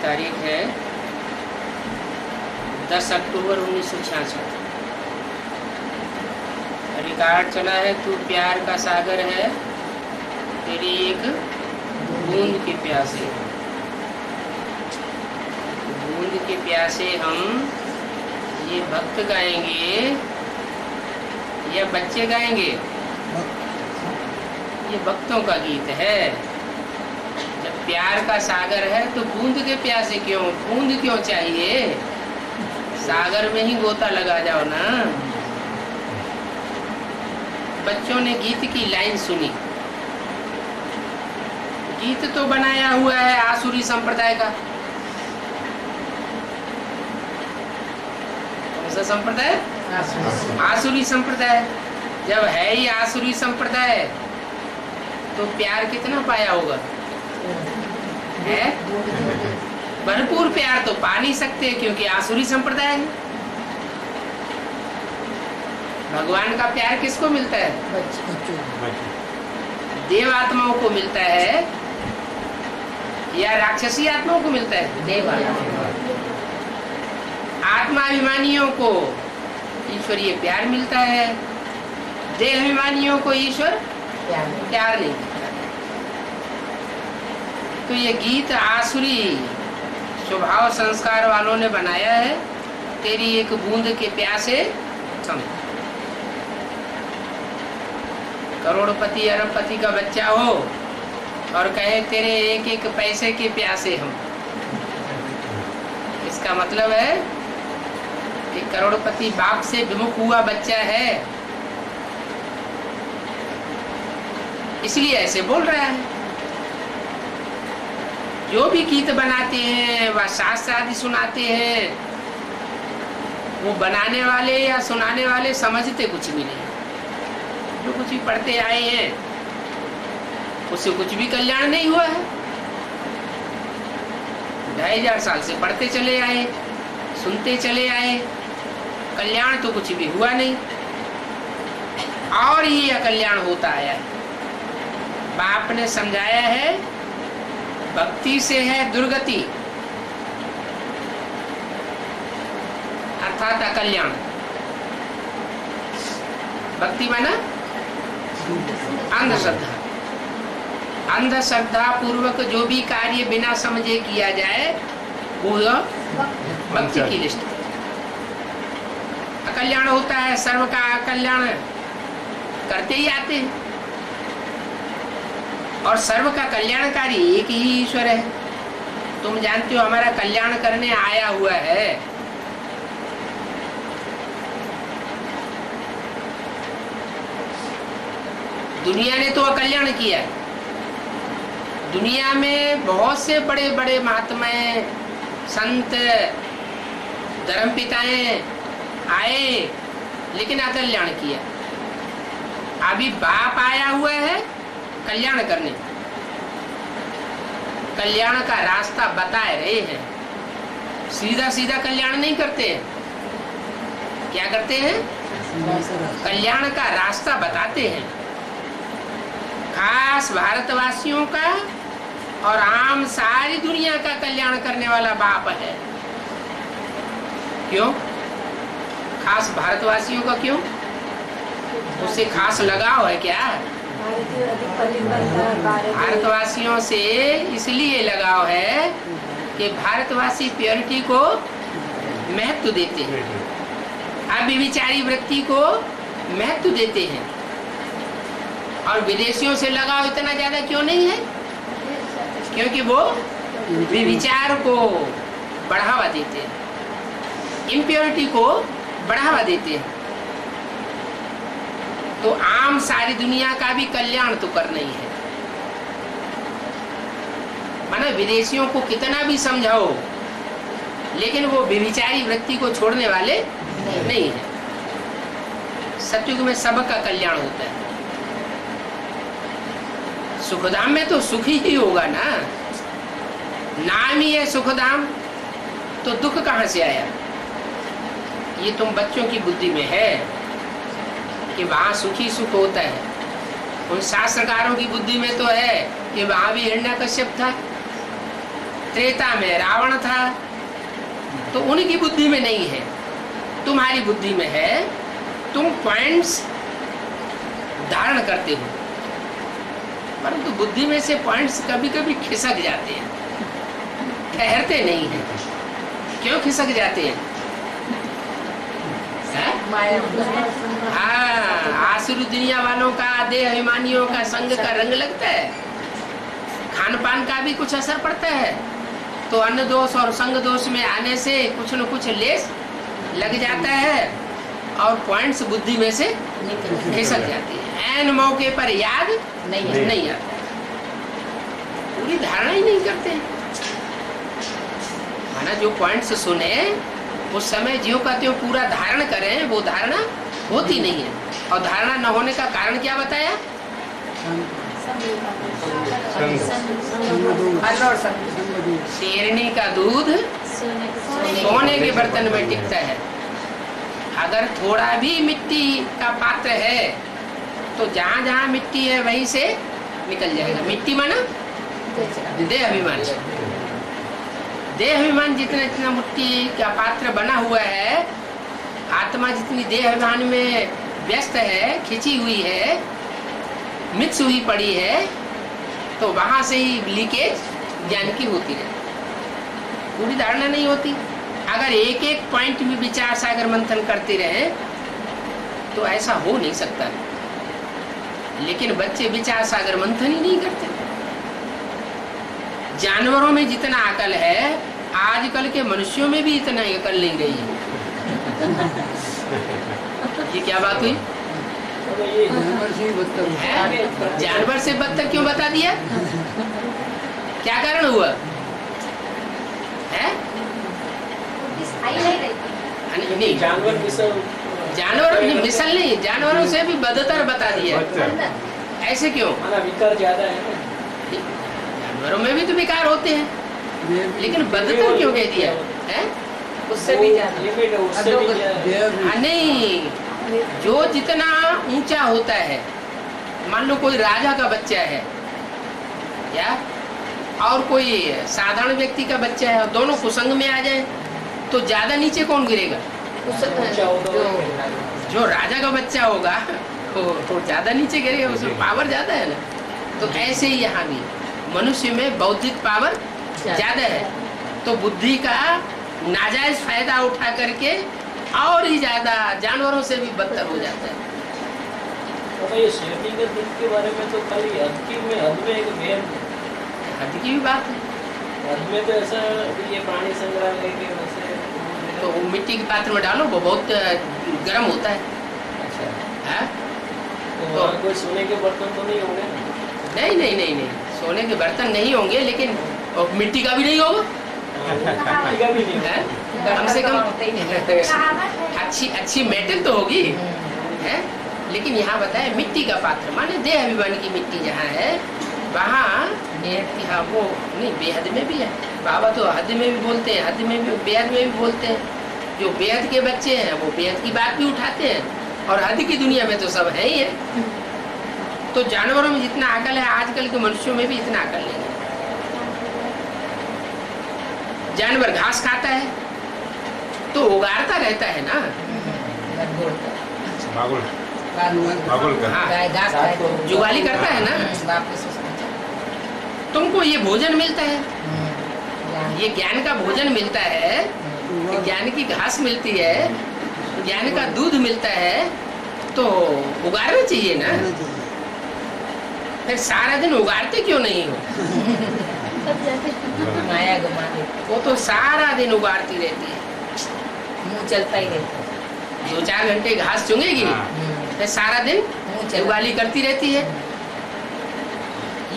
तारीख है 10 अक्टूबर 1966। रिकॉर्ड चला है, तू प्यार का सागर है, तेरी एक बूंद के प्यासे। बूंद के प्यासे हम ये भक्त गाएंगे या बच्चे गाएंगे? ये भक्तों का गीत है। जब प्यार का सागर है तो बूंद के प्यासे क्यों? बूंद क्यों चाहिए? सागर में ही गोता लगा जाओ ना। बच्चों ने गीत की लाइन सुनी। गीत तो बनाया हुआ है आसुरी संप्रदाय का। कौन सा संप्रदाय? आसुरी संप्रदाय। जब है ही आसुरी संप्रदाय तो प्यार कितना पाया होगा? है भरपूर प्यार तो पा नहीं सकते, क्योंकि आसुरी संप्रदाय है। भगवान का प्यार किसको मिलता है? देव आत्माओं को मिलता है या राक्षसी आत्माओं को मिलता है? देव आत्माभिमानियों को ईश्वरीय प्यार मिलता है, देहाभिमानियों को ईश्वर प्यार नहीं मिलता। तो ये गीत आसुरी स्वभाव संस्कार वालों ने बनाया है। तेरी एक बूंद के प्यासे हम। करोड़पति अरबपति का बच्चा हो और कहे तेरे एक एक पैसे के प्यासे हम। इसका मतलब है कि करोड़पति बाप से विमुख हुआ बच्चा है, इसलिए ऐसे बोल रहा है। जो भी गीत बनाते हैं व शास्त्र आदि सुनाते हैं, वो बनाने वाले या सुनाने वाले समझते कुछ भी नहीं। जो कुछ भी पढ़ते आए हैं उससे कुछ भी कल्याण नहीं हुआ है। 2500 साल से पढ़ते चले आए, सुनते चले आए, कल्याण तो कुछ भी हुआ नहीं, और ये अकल्याण होता आया है। बाप ने समझाया है भक्ति से है दुर्गति, अर्थात अकल्याण। भक्ति माना अंधश्रद्धा। अंधश्रद्धा पूर्वक जो भी कार्य बिना समझे किया जाए वो भक्ति की लिस्ट। अकल्याण होता है, सर्व का अकल्याण करते ही आते हैं, और सर्व का कल्याणकारी एक ही ईश्वर है। तुम जानते हो हमारा कल्याण करने आया हुआ है। दुनिया ने तो अकल्याण किया। दुनिया में बहुत से बड़े बड़े महात्माएं, संत, धर्मपिताएं आए, लेकिन अकल्याण किया। अभी बाप आया हुआ है कल्याण करने। कल्याण का रास्ता बताए रहे हैं। सीधा सीधा कल्याण नहीं करते हैं। क्या करते हैं? कल्याण का रास्ता बताते हैं। खास भारतवासियों का और आम सारी दुनिया का कल्याण करने वाला बाप है। क्यों? खास भारतवासियों का क्यों? उससे खास लगाव है क्या? भारतवासियों से इसलिए लगाव है कि भारतवासी प्योरिटी को महत्व देते हैं, अव्यभिचारी वृत्ति को महत्व देते हैं। और विदेशियों से लगाव इतना ज्यादा क्यों नहीं है? क्योंकि वो व्यभिचार को बढ़ावा देते हैं, इम्प्योरिटी को बढ़ावा देते हैं। तो आम सारी दुनिया का भी कल्याण तो करना ही है। माना विदेशियों को कितना भी समझाओ, लेकिन वो व्यभिचारी वृत्ति को छोड़ने वाले नहीं है। सतयुग में सबका कल्याण होता है। सुखधाम में तो सुख ही होगा ना। नाम ही है सुखधाम, तो दुख कहाँ से आया? ये तुम बच्चों की बुद्धि में है कि वहां सुखी सुख होता है। उन शास्त्रकारों की बुद्धि में तो है कि वहां भी हिरण्यकश्यप था, त्रेता में रावण था, तो उनकी बुद्धि में नहीं है, तुम्हारी बुद्धि में है। तुम पॉइंट्स धारण करते हो, परंतु बुद्धि में से पॉइंट्स कभी कभी खिसक जाते हैं, ठहरते नहीं हैं। क्यों खिसक जाते हैं? हाँ, आसुरी दुनिया वालों का, देह अभिमानियों का संग का रंग लगता है, खान पान का भी कुछ असर पड़ता है, तो अन्न दोष और संग दोष में आने से कुछ न कुछ लेस लग जाता है और पॉइंट्स बुद्धि में से खिसक जाती है। ऐन मौके पर याद नहीं आता, पूरी धारणा ही नहीं करते। माना जो पॉइंट्स सुने उस समय ज्यों का त्यों पूरा धारण करें, वो धारणा होती नहीं है। और धारणा न होने का कारण क्या बताया? शेरनी का दूध सोने के बर्तन में टिकता है। अगर थोड़ा भी मिट्टी का पात्र है तो जहाँ जहाँ मिट्टी है वहीं से निकल जाएगा। मिट्टी माना देह अभिमान, देह अभिमान जितना जितना मिट्टी का पात्र बना हुआ है, आत्मा जितनी देह अभिमान में व्यस्त है, खिंची हुई है, मिक्स हुई पड़ी है, तो वहां से ही लीकेज ज्ञान की होती है, पूरी धारणा नहीं होती। अगर एक एक पॉइंट में विचार सागर मंथन करते रहे तो ऐसा हो नहीं सकता। लेकिन बच्चे विचार सागर मंथन ही नहीं करते। जानवरों में जितना अकल है, आजकल के मनुष्यों में भी इतना अकल नहीं रही है। ये क्या बात हुई? जानवर से बदतर क्यों बता दिया? क्या कारण हुआ है? नहीं, जानवर मिसल नहीं, जानवरों से भी बदतर बता दिया। ऐसे क्यों? विकार ज्यादा है। जानवरों में भी तो विकार होते हैं, लेकिन बदतर क्यों कह दिया है? उससे भी नहीं, जो जितना ऊंचा होता है, मान लो कोई राजा का बच्चा है या और कोई साधारण व्यक्ति का बच्चा है, और दोनों कुसंग में आ जाए तो ज्यादा नीचे कौन गिरेगा? जो राजा का बच्चा होगा तो ज्यादा नीचे गिरेगा, उसमें पावर ज्यादा है ना। तो ऐसे ही यहाँ भी मनुष्य में बौद्धिक पावर ज्यादा है, तो बुद्धि का नाजायज फायदा उठा करके और ही ज्यादा जानवरों से भी बदतर हो जाता है। तो ये शेरनी के दूध के बारे में तो खाली हद में एक मेन हद की भी बात है। हद में तो ऐसा ये प्राणी संग्रहालय के वैसे तो मिट्टी के पात्र में डालो, वो बहुत गर्म होता है। अच्छा है? तो कोई सोने के बर्तन तो नहीं होंगे? नहीं, सोने के बर्तन नहीं होंगे, लेकिन मिट्टी का भी नहीं होगा। कम से कम अच्छी मेटल तो होगी है। लेकिन यहाँ बताए मिट्टी का पात्र, माने देह अभिमान की मिट्टी जहाँ है वहाँ हाँ वो नहीं, बेहद में भी है। बाबा तो हद में भी बोलते हैं, हद में भी, बेहद में भी बोलते हैं। जो बेहद के बच्चे हैं वो बेहद की बात भी उठाते हैं, और हद की दुनिया में तो सब है ही है। तो जानवरों में जितना अकल है, आजकल के मनुष्यों में भी इतना अकल नहीं है। जानवर घास खाता है तो उगाड़ता रहता है ना। हाँ, जुगाली करता है ना। तुमको ये भोजन मिलता है, ये ज्ञान का भोजन मिलता है, ज्ञान की घास मिलती है, ज्ञान का दूध मिलता है, तो उगाड़ना चाहिए ना। फिर सारा दिन उगाड़ते क्यों नहीं हो? माया घुमाते, वो तो सारा दिन उगाड़ती रहती है, मुंह चलता ही रहता है। 2-4 घंटे घास चुंगेगी, फिर सारा दिन उगाली करती रहती है।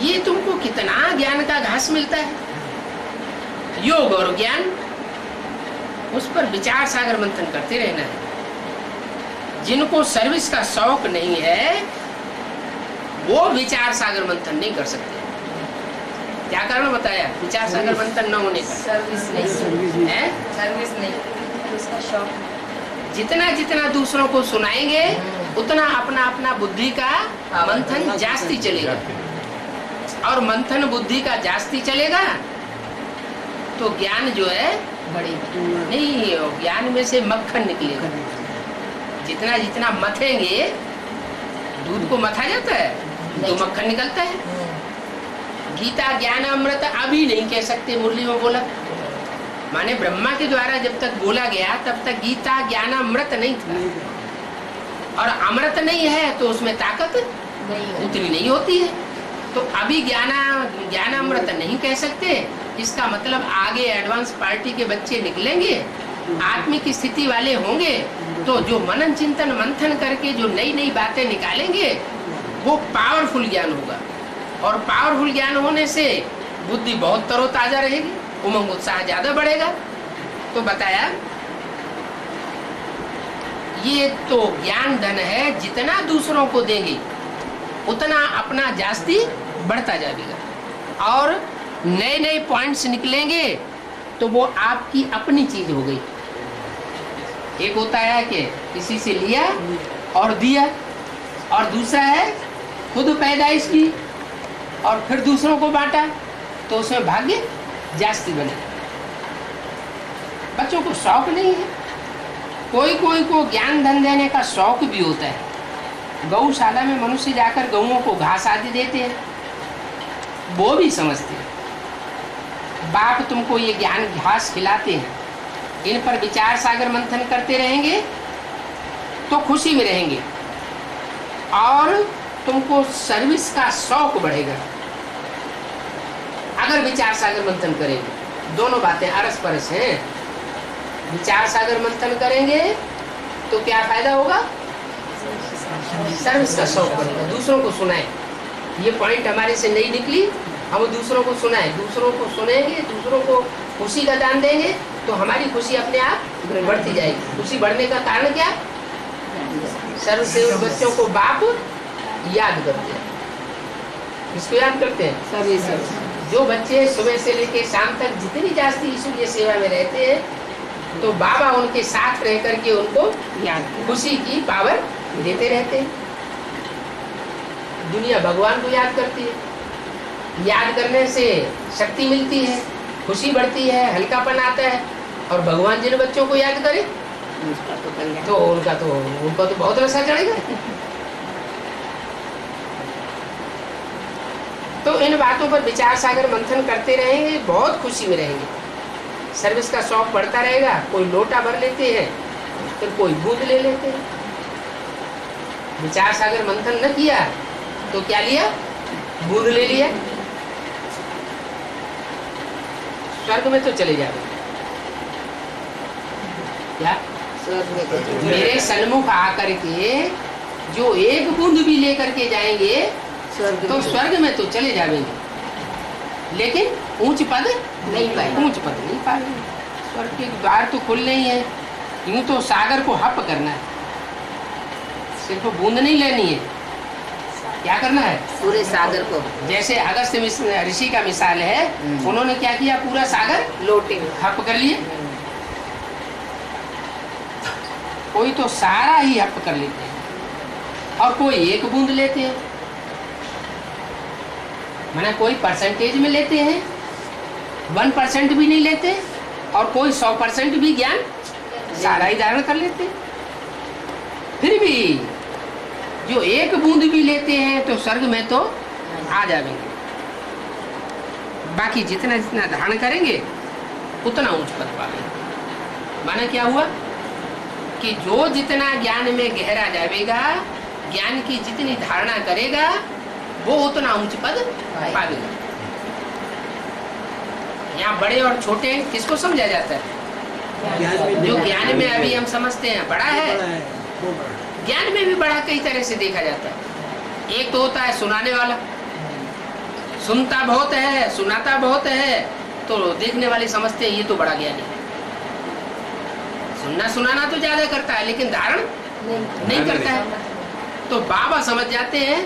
ये तुमको कितना ज्ञान का घास मिलता है। योग और ज्ञान, उस पर विचार सागर मंथन करते रहना है। जिनको सर्विस का शौक नहीं है वो विचार सागर मंथन नहीं कर सकते। क्या कारण बताया विचार सागर मंथन न होने का? सर्विस नहीं है, सर्विस नहीं, उसका शौक। जितना जितना दूसरों को सुनाएंगे उतना अपना अपना बुद्धि का मंथन जास्ती चलेगा, और मंथन बुद्धि का जास्ती चलेगा तो ज्ञान जो है बढ़ेगा। नहीं, ज्ञान में से मक्खन निकलेगा। जितना जितना मथेंगे, दूध को मथा जाता है तो मक्खन निकलता है। गीता ज्ञान अमृत अभी नहीं कह सकते, मुरली में बोला, माने ब्रह्मा के द्वारा जब तक बोला गया तब तक गीता ज्ञान अमृत नहीं था। और अमृत नहीं है तो उसमें ताकत उतनी नहीं होती है। तो अभी ज्ञान अमृत नहीं कह सकते। इसका मतलब आगे एडवांस पार्टी के बच्चे निकलेंगे, आत्मिक स्थिति वाले होंगे, तो जो मनन चिंतन मंथन करके जो नई नई बातें निकालेंगे वो पावरफुल ज्ञान होगा। और पावरफुल ज्ञान होने से बुद्धि बहुत तरोताजा रहेगी, उमंग उत्साह ज्यादा बढ़ेगा। तो बताया ये तो ज्ञान धन है, जितना दूसरों को देंगे उतना अपना जास्ती बढ़ता जाएगा। और नए नए पॉइंट्स निकलेंगे तो वो आपकी अपनी चीज हो गई। एक होता है कि किसी से लिया और दिया, और दूसरा है खुद पैदाइश की और फिर दूसरों को बांटा, तो उसमें भाग्य जास्ती बने। बच्चों को शौक नहीं है, कोई कोई को ज्ञान धन देने का शौक भी होता है। गौशाला में मनुष्य जाकर गौओं को घास आदि देते हैं, वो भी समझते हैं बाप तुमको ये ज्ञान घास खिलाते हैं, इन पर विचार सागर मंथन करते रहेंगे तो खुशी में रहेंगे और तुमको सर्विस का शौक बढ़ेगा। अगर विचार सागर मंथन करेंगे, दोनों बातें अरस परस हैं। विचार सागर मंथन करेंगे तो क्या फायदा होगा? सर्विस का शौक बढ़ेगा, दूसरों को सुनाए। ये पॉइंट हमारे से नहीं निकली, हम दूसरों को सुनाए, दूसरों को सुनेंगे, दूसरों को खुशी का दान देंगे तो हमारी खुशी अपने आप बढ़ती जाएगी। खुशी बढ़ने का कारण क्या? सर्वसेवक बच्चों को बाप याद करते हैं। किसको याद करते हैं? सर्वसेवक। जो बच्चे सुबह से लेकर शाम तक जितनी जास्ती ईश्वरीय सेवा में रहते हैं तो बाबा उनके साथ रह करके उनको खुशी की पावर देते रहते हैं। दुनिया भगवान को याद करती है, याद करने से शक्ति मिलती है, खुशी बढ़ती है, हल्कापन आता है। और भगवान जिन बच्चों को याद करे तो उनका तो बहुत नशा चढ़ेगा। तो इन बातों पर विचार सागर मंथन करते रहेंगे, बहुत खुशी में रहेंगे, सर्विस का शौक बढ़ता रहेगा। कोई लोटा भर लेते हैं, फिर कोई बूंद ले लेते हैं। विचार सागर मंथन न किया तो क्या लिया? बूंद ले लिया। स्वर्ग में तो चले जाओगे क्या? मेरे सन्मुख आकर के जो एक बूंद भी लेकर के जाएंगे तो स्वर्ग में तो चले जाएंगे, लेकिन ऊंच पद नहीं पाएंगे। ऊंच पद नहीं पाएंगे। स्वर्ग के द्वार तो खुलने ही है, यूं तो सागर को हप करना है, सिर्फ बूंद नहीं लेनी है। क्या करना है? पूरे सागर को। जैसे अगस्त ऋषि का मिसाल है, उन्होंने क्या किया? पूरा सागर लोटे हप कर लिए। कोई तो सारा ही हप कर लेते हैं और कोई एक बूंद लेते हैं, माने कोई परसेंटेज में लेते हैं, 1% भी नहीं लेते, और कोई 100% भी ज्ञान सारा ही धारण कर लेते हैं। फिर भी जो एक बूंद भी लेते हैं तो स्वर्ग में तो आ जाएंगे। बाकी जितना जितना धारण करेंगे उतना उच्च पद पाएंगे। माने क्या हुआ कि जो जितना ज्ञान में गहरा जाएगा, ज्ञान की जितनी धारणा करेगा वो उतना उच्च पद पाएगा। यहाँ बड़े और छोटे किसको समझा जाता है? जो ज्ञान में अभी हम समझते हैं बड़ा है, ज्ञान में भी बड़ा कई तरह से देखा जाता है। एक तो होता है सुनाने वाला, सुनता बहुत है, सुनाता बहुत है, तो देखने वाले समझते हैं ये तो बड़ा ज्ञानी है। सुनना सुनाना तो ज्यादा करता है लेकिन धारण नहीं करता है। तो बाबा समझ जाते हैं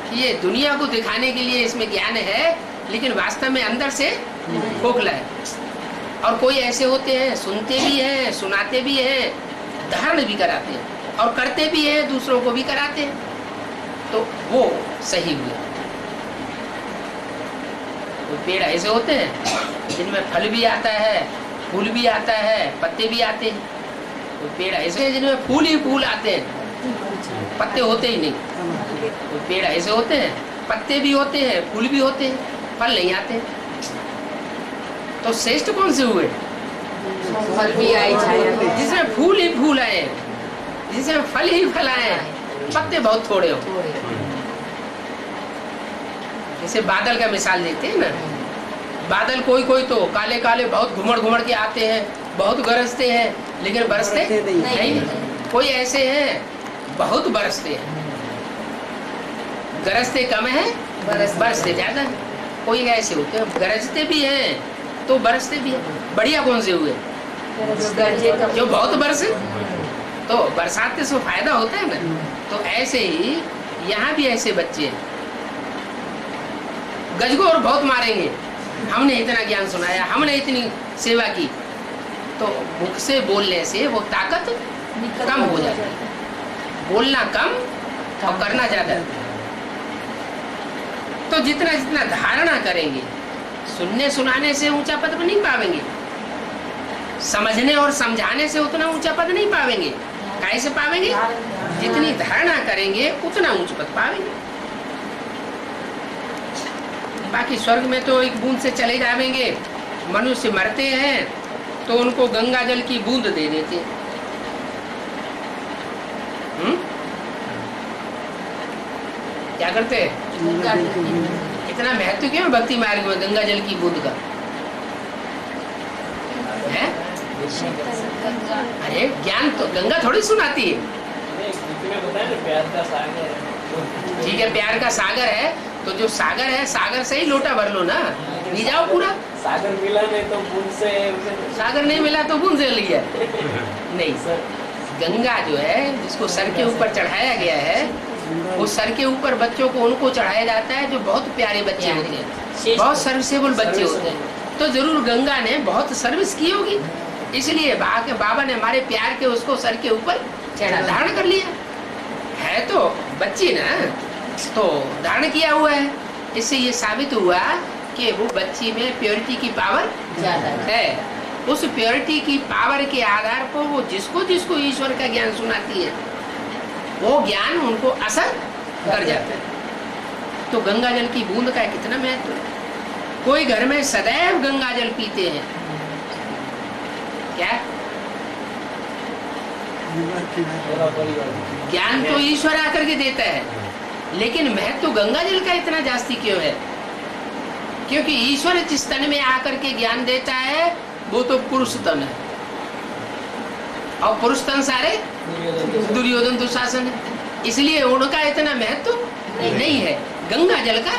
कि ये दुनिया को दिखाने के लिए इसमें ज्ञान है, लेकिन वास्तव में अंदर से खोखला है। और कोई ऐसे होते हैं सुनते भी हैं, सुनाते भी हैं, धारण भी कराते हैं और करते भी हैं, दूसरों को भी कराते हैं, तो वो सही हुए। तो पेड़ ऐसे होते हैं जिनमें फल भी आता है, फूल भी आता है, पत्ते भी आते हैं। तो पेड़ ऐसे हैं जिनमें फूल ही फूल आते हैं, पत्ते होते ही नहीं। तो पेड़ ऐसे होते हैं, पत्ते भी होते हैं, फूल भी होते हैं, फल नहीं आते। तो श्रेष्ठ कौन से हुए? फल भी आए, छाया जिसमें फूल ही फूल आए, जिसमें फल ही फल आए, पत्ते बहुत थोड़े हो। जैसे बादल का मिसाल देते हैं ना, बादल कोई कोई तो काले काले बहुत घुमड़ घुमड़ के आते हैं, बहुत गरजते हैं, लेकिन बरसते नहीं। कोई ऐसे हैं बहुत बरसते हैं, गरजते कम है, बरसते ज्यादा है। कोई ऐसे होते हैं गरजते भी हैं तो बरसते भी हैं। बढ़िया कौन से हुए? जो बहुत बरसे, तो बरसात से फायदा होता है ना। तो ऐसे ही यहाँ भी ऐसे बच्चे हैं, गजगोर बहुत मारेंगे, हमने इतना ज्ञान सुनाया, हमने इतनी सेवा की, तो मुख से बोलने से वो ताकत कम हो जाती है। बोलना कम और करना ज्यादा। तो जितना जितना धारणा करेंगे, सुनने सुनाने से ऊंचा पद नहीं पावेंगे, समझने और समझाने से उतना ऊंचा पद नहीं पावेंगे। कैसे पावेंगे? जितनी धारणा करेंगे उतना ऊंच पद पावेंगे। बाकी स्वर्ग में तो एक बूंद से चले जाएंगे। मनुष्य मरते हैं तो उनको गंगा जल की बूंद दे देते हैं। क्या करते हैं? इतना महत्व क्यों भक्ति मार्ग में गंगा जल की बूंद का है? अरे ज्ञान तो गंगा थोड़ी सुनाती है। प्यार का सागर है। ठीक है, प्यार का सागर है, तो जो सागर है सागर से ही लोटा भर लो ना, पी जाओ पूरा। सागर मिला नहीं तो बूंद से, सागर नहीं मिला तो बूंद से लिया नहीं। गंगा जो है जिसको सर के ऊपर चढ़ाया गया है, वो सर के ऊपर बच्चों को उनको चढ़ाया जाता है जो बहुत प्यारे बच्चे होते हैं, बहुत सर्विसेबल बच्चे होते हैं। तो जरूर गंगा ने बहुत सर्विस की होगी, इसलिए बाबा ने हमारे प्यार के उसको सर के ऊपर धारण कर लिया है। तो बच्ची ना तो धारण किया हुआ है। इससे ये साबित हुआ कि वो बच्ची में प्योरिटी की पावर ज्यादा है। उस प्योरिटी की पावर के आधार पर वो जिसको जिसको ईश्वर का ज्ञान सुनाती है, वो ज्ञान उनको असर कर जाता है। तो गंगा जल की बूंद का कितना महत्व है। कोई घर में सदैव गंगा जल पीते हैं, क्या ज्ञान तो ईश्वर आकर के देता है, लेकिन महत्व गंगा जल का इतना जास्ती क्यों है? क्योंकि ईश्वर जिस तन में आकर के ज्ञान देता है वो तो पुरुष तन है, और पुरुष तन सारे दुर्योधन दुशासन है, इसलिए उनका इतना महत्व नहीं है। गंगा जल का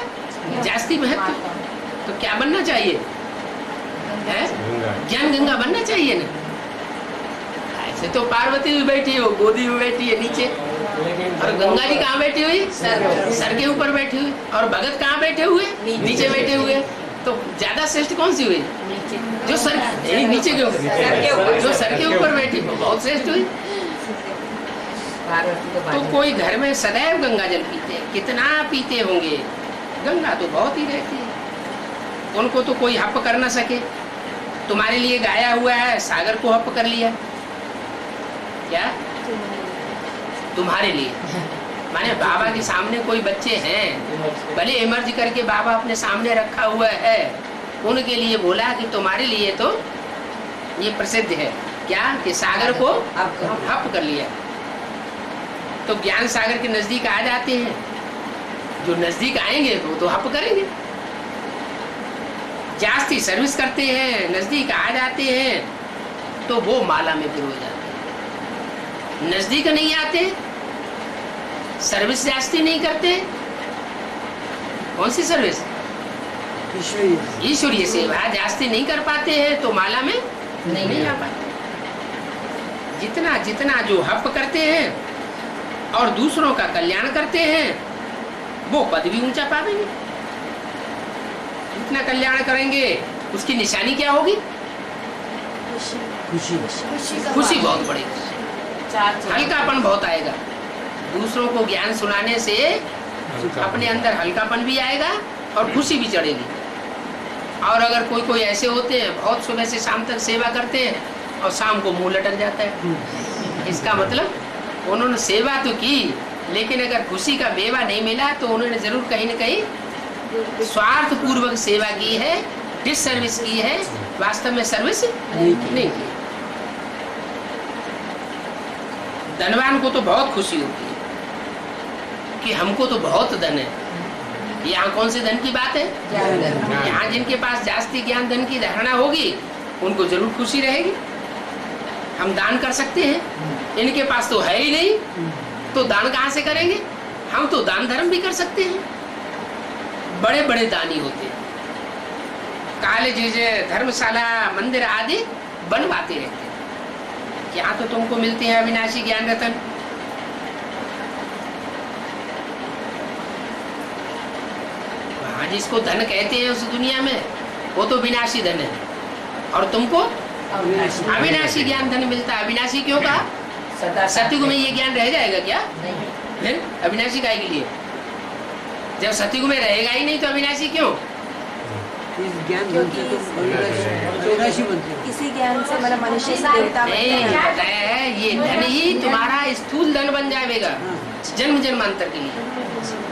जास्ती महत्व। तो क्या बनना चाहिए? ज्ञान गंगा बनना चाहिए ना। ऐसे तो पार्वती भी बैठी हो, गोदी में बैठी है नीचे, और गंगा जी कहाँ बैठी हुई? सर के ऊपर बैठी हुई। और भगत कहाँ बैठे हुए? नीचे बैठे हुए। तो ज्यादा श्रेष्ठ कौन सी हुई? जो सर नीचे के ऊपर, जो सर के ऊपर बैठी बहुत श्रेष्ठ हुई। तो कोई घर में सदैव गंगा जल पीते हैं, कितना पीते होंगे? गंगा तो बहुत ही रहती है, उनको तो कोई हप कर ना सके। तुम्हारे लिए गाया हुआ है, सागर को हप कर लिया। क्या? तुम्हारे लिए माने बाबा के सामने कोई बच्चे हैं, भले इमर्ज करके बाबा अपने सामने रखा हुआ है, उनके लिए बोला कि तुम्हारे लिए तो ये प्रसिद्ध है क्या कि सागर को हप कर लिया। तो ज्ञान सागर के नजदीक आ जाते हैं, जो नजदीक आएंगे वो तो हप करेंगे। जास्ती सर्विस करते हैं, नजदीक आ जाते हैं तो वो माला में फिर हो जाते हैं। नजदीक नहीं आते, सर्विस जास्ती नहीं करते। कौन सी सर्विस? ईश्वरीय सेवा जास्ती नहीं कर पाते हैं तो माला में नहीं आ पाते। जितना जितना जो हप करते हैं और दूसरों का कल्याण करते हैं, वो पद भी ऊंचा पावेंगे। जितना कल्याण करेंगे उसकी निशानी क्या होगी? खुशी बहुत बढ़ेगी, हल्कापन बहुत आएगा। दूसरों को ज्ञान सुनाने से अपने अंदर हल्कापन भी आएगा और खुशी भी चढ़ेगी। और अगर कोई कोई ऐसे होते हैं बहुत सुबह से शाम तक सेवा करते हैं और शाम को मुंह लटक जाता है। इसका मतलब उन्होंने सेवा तो की, लेकिन अगर खुशी का मेवा नहीं मिला तो उन्होंने जरूर कहीं न कहीं स्वार्थ पूर्वक सेवा की है, डिस सर्विस की है, वास्तव में सर्विस नहीं की। धनवान को तो बहुत खुशी होती है कि हमको तो बहुत धन है। यहाँ कौन से धन की बात है? यहाँ जिनके पास जास्ती ज्ञान धन की धारणा होगी उनको जरूर खुशी रहेगी। हम दान कर सकते हैं, इनके पास तो है ही नहीं, तो दान कहाँ से करेंगे? हम तो दान धर्म भी कर सकते हैं। बड़े बड़े दानी होते हैं, कॉलेज, धर्मशाला, मंदिर आदि बनवाते रहते हैं। यहाँ तो तुमको मिलते हैं अविनाशी ज्ञान रतन। वहाँ जिसको धन कहते हैं उस दुनिया में वो तो विनाशी धन है, और तुमको अविनाशी ज्ञान धन मिलता है। अविनाशी क्यों कहा? सतयुग में ये ज्ञान रह जाएगा क्या? फिर अविनाशी काहे के लिए? जब सतयुग में रहेगा ही नहीं तो अविनाशी क्यों? इसी ज्ञान से मतलब मनुष्य से देवता नहीं बताया है, ये धन ही तुम्हारा स्थूल धन बन जाएगा जन्म जन्मांतर के लिए।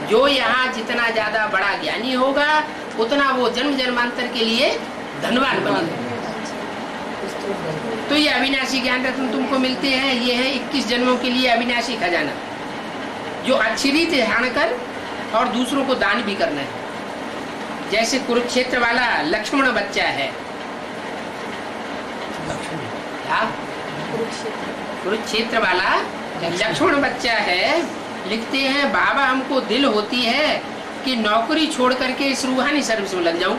जो यहाँ जितना ज्यादा बड़ा ज्ञानी होगा उतना वो जन्म जन्मांतर के लिए धनवान बनेगा। तो ये अविनाशी ज्ञान रत्न तुमको मिलते हैं, ये है 21 जन्मों के लिए अविनाशी खजाना, जो अच्छी रीति ध्यान कर और दूसरों को दान भी करना है। जैसे कुरुक्षेत्र वाला लक्ष्मण बच्चा है, कुरुक्षेत्र वाला लक्ष्मण बच्चा है। लिखते हैं बाबा हमको दिल होती है कि नौकरी छोड़ करके इस रूहानी सर्विस में लग जाऊं।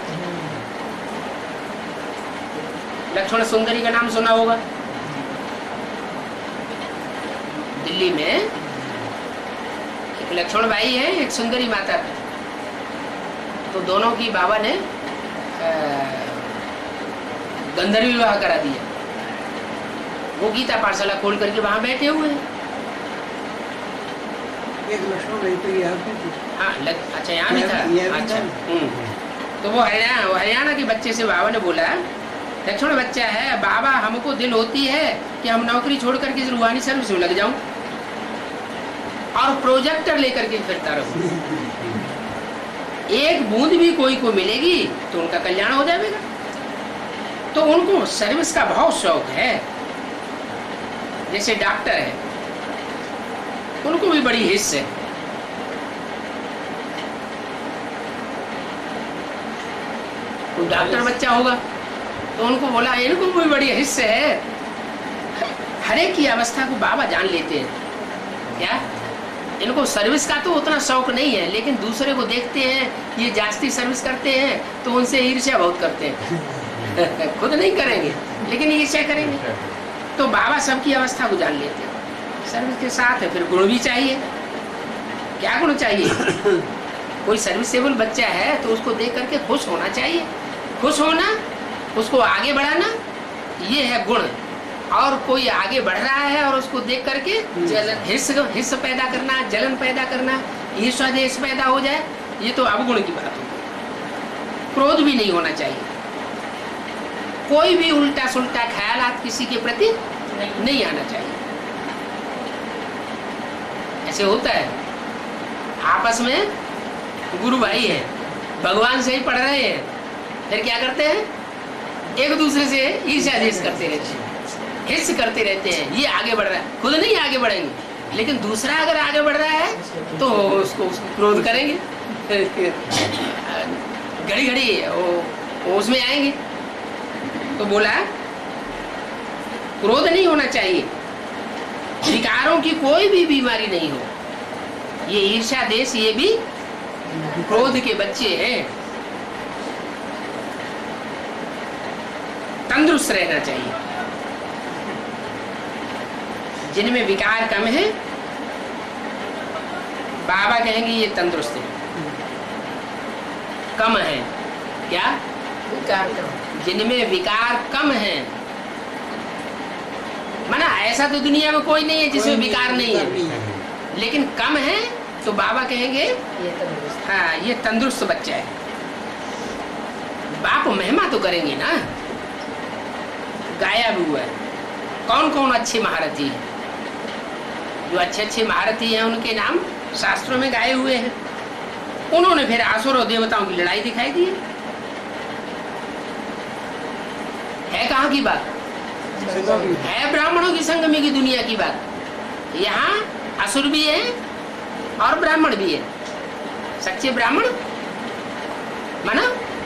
लक्ष्मण सुंदरी का नाम सुना होगा। दिल्ली में एक लक्ष्मण भाई है, एक सुंदरी माता, तो दोनों की बाबा ने गंधर्व विवाह करा दिया। वो गीता पाठशाला खोल करके वहां बैठे हुए हैं। एक लक्ष्मण भाई तो यहाँ पे थे। हाँ अच्छा यहाँ भी था। अच्छा तो वो हरियाणा के बच्चे से बाबा ने बोला, लक्ष्मण बच्चा है, बाबा हमको दिल होती है कि हम नौकरी छोड़ करके इस रूहानी सर्विस में लग जाऊं और प्रोजेक्टर लेकर के फिरता रहूं। एक बूंद भी कोई को मिलेगी तो उनका कल्याण हो जाएगा। तो उनको सर्विस का बहुत शौक है। जैसे डॉक्टर है, उनको भी बड़ी हिस्स है। कोई डॉक्टर बच्चा होगा तो उनको बोला इनको भी बड़ी हिस्स है। हर एक की अवस्था को बाबा जान लेते हैं। क्या इनको सर्विस का तो उतना शौक नहीं है, लेकिन दूसरे को देखते हैं ये जास्ती सर्विस करते हैं तो उनसे ईर्ष्या बहुत करते हैं। खुद नहीं करेंगे लेकिन ईर्ष्या करेंगे। तो बाबा सबकी अवस्था को जान लेते हैं। सर्विस के साथ है फिर गुण भी चाहिए। क्या गुण चाहिए? कोई सर्विसेबल बच्चा है तो उसको देख करके खुश होना चाहिए। खुश होना, उसको आगे बढ़ाना, ये है गुण। और कोई आगे बढ़ रहा है और उसको देख करके हिस्स पैदा करना, जलन पैदा करना, ईर्ष्या देश पैदा हो जाए, ये तो अवगुण की बात होगी। क्रोध भी नहीं होना चाहिए। कोई भी उल्टा सुल्टा ख्यालात किसी के प्रति नहीं आना चाहिए। ऐसे होता है आपस में गुरु भाई है, भगवान से ही पढ़ रहे हैं, फिर क्या करते हैं? एक दूसरे से ईर्ष्या देश करते रहते हैं, हिस्स करते रहते हैं। ये आगे बढ़ रहा है, खुद नहीं आगे बढ़ेंगे, लेकिन दूसरा अगर आगे बढ़ रहा है तो उसको क्रोध करेंगे। घड़ी घड़ी उसमें आएंगे। तो बोला क्रोध नहीं होना चाहिए, विकारों की कोई भी बीमारी नहीं हो। ये ईर्ष्या देश, ये भी क्रोध के बच्चे हैं। तंदुरुस्त रहना चाहिए। जिनमें विकार कम है बाबा कहेंगे ये तंदुरुस्त है। कम है क्या? विकार कम। जिनमें विकार कम है, माना ऐसा तो दुनिया में कोई नहीं है जिसमें विकार नहीं है, लेकिन कम है तो बाबा कहेंगे ये तंदुरुस्त। हाँ ये तंदुरुस्त बच्चा है। आप महिमा तो करेंगे ना। गाया भी हुआ है, कौन कौन अच्छे महारथी हैं, जो अच्छे अच्छे महारथी हैं उनके नाम शास्त्रों में गाए हुए हैं। उन्होंने फिर असुर और देवताओं की लड़ाई दिखाई दी है कहाँ की बात है? ब्राह्मणों की संगमी की दुनिया की बात। यहाँ असुर भी है और ब्राह्मण भी है। सच्चे ब्राह्मण माना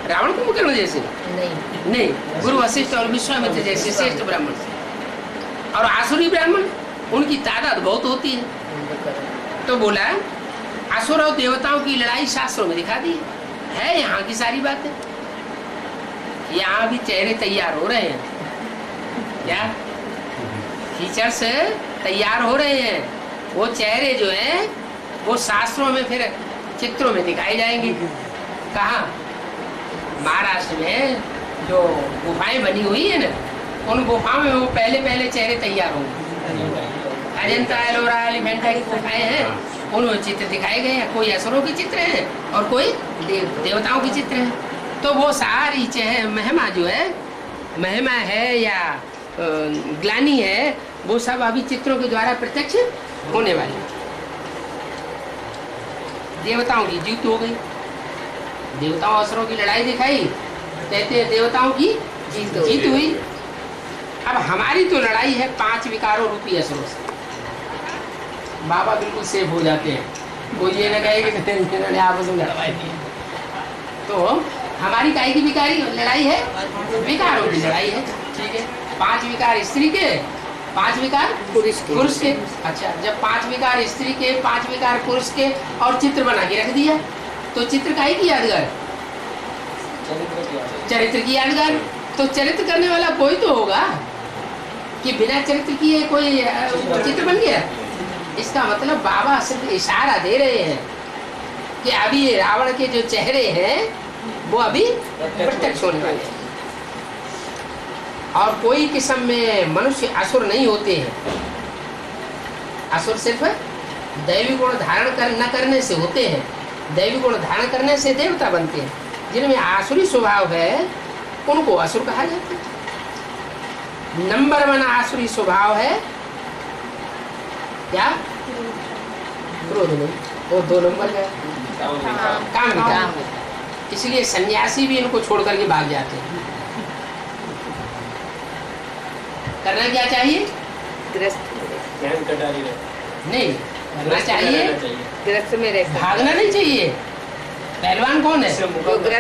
रावण कुंभकर्ण जैसे नहीं, गुरु वशिष्ठ और विश्वामित्र जैसे श्रेष्ठ ब्राह्मण, और आसुरी ब्राह्मण उनकी तादाद बहुत होती है। तो बोला असुर और देवताओं की लड़ाई शास्त्रों में दिखा दी है। यहाँ की सारी बातें, यहाँ भी चेहरे तैयार हो रहे हैं, क्या फीचर्स तैयार हो रहे हैं। वो चेहरे जो हैं वो शास्त्रों में फिर चित्रों में दिखाए जाएंगे। कहाँ? महाराष्ट्र में जो गुफाएं बनी हुई है ना, उन गुफाओं में वो पहले पहले चेहरे तैयार होंगे। अजंता एलोरा एलिफेंटा की गुफाएं हैं, उनमें चित्र दिखाए गए हैं। कोई असुरों के चित्र हैं और कोई देवताओं के चित्र हैं। तो वो सारी महिमा जो है, महिमा है या ग्लानी है, वो सब अभी चित्रों के द्वारा प्रत्यक्ष होने वाली। देवताओं की जीत हो गई, देवताओं असुरों की लड़ाई दिखाई, कहते हैं देवताओं की जीत हुई। अब हमारी तो लड़ाई है 5 विकारों रूपी असुरों से। बाबा बिल्कुल सेफ हो जाते हैं, कोई ये न कहे कि इन्होंने आपस में लड़वाई दी। तो हमारी काय की विकारी लड़ाई है? विकारों की लड़ाई है। ठीक है, 5 विकार स्त्री के, 5 विकार पुरुष के। अच्छा, जब 5 विकार स्त्री के, 5 विकार पुरुष के और चित्र बना के रख दिया, तो चित्र काय की यादगार? चरित्र की यादगार। तो चरित्र करने वाला कोई तो होगा कि बिना चरित्र किए कोई चित्र बन गया। इसका मतलब बाबा सिर्फ इशारा दे रहे हैं कि अभी ये रावण के जो चेहरे हैं वो अभी प्रत्यक्ष होने वाले हैं। और कोई किस्म में मनुष्य असुर नहीं होते हैं। असुर सिर्फ दैवी गुण धारण न करने से होते हैं, दैवी गुण धारण करने से देवता बनते हैं। जिनमें आसुरी स्वभाव है उनको असुर कहा जाता है। नंबर 1 आसुरी स्वभाव है क्या? क्रोध नहीं, वो 2 नंबर है काम विकार। इसलिए सन्यासी भी इनको छोड़ करके भाग जाते हैं। करना क्या चाहिए? नहीं करना चाहिए, ग्रस्त में रह भागना नहीं चाहिए। पहलवान कौन है?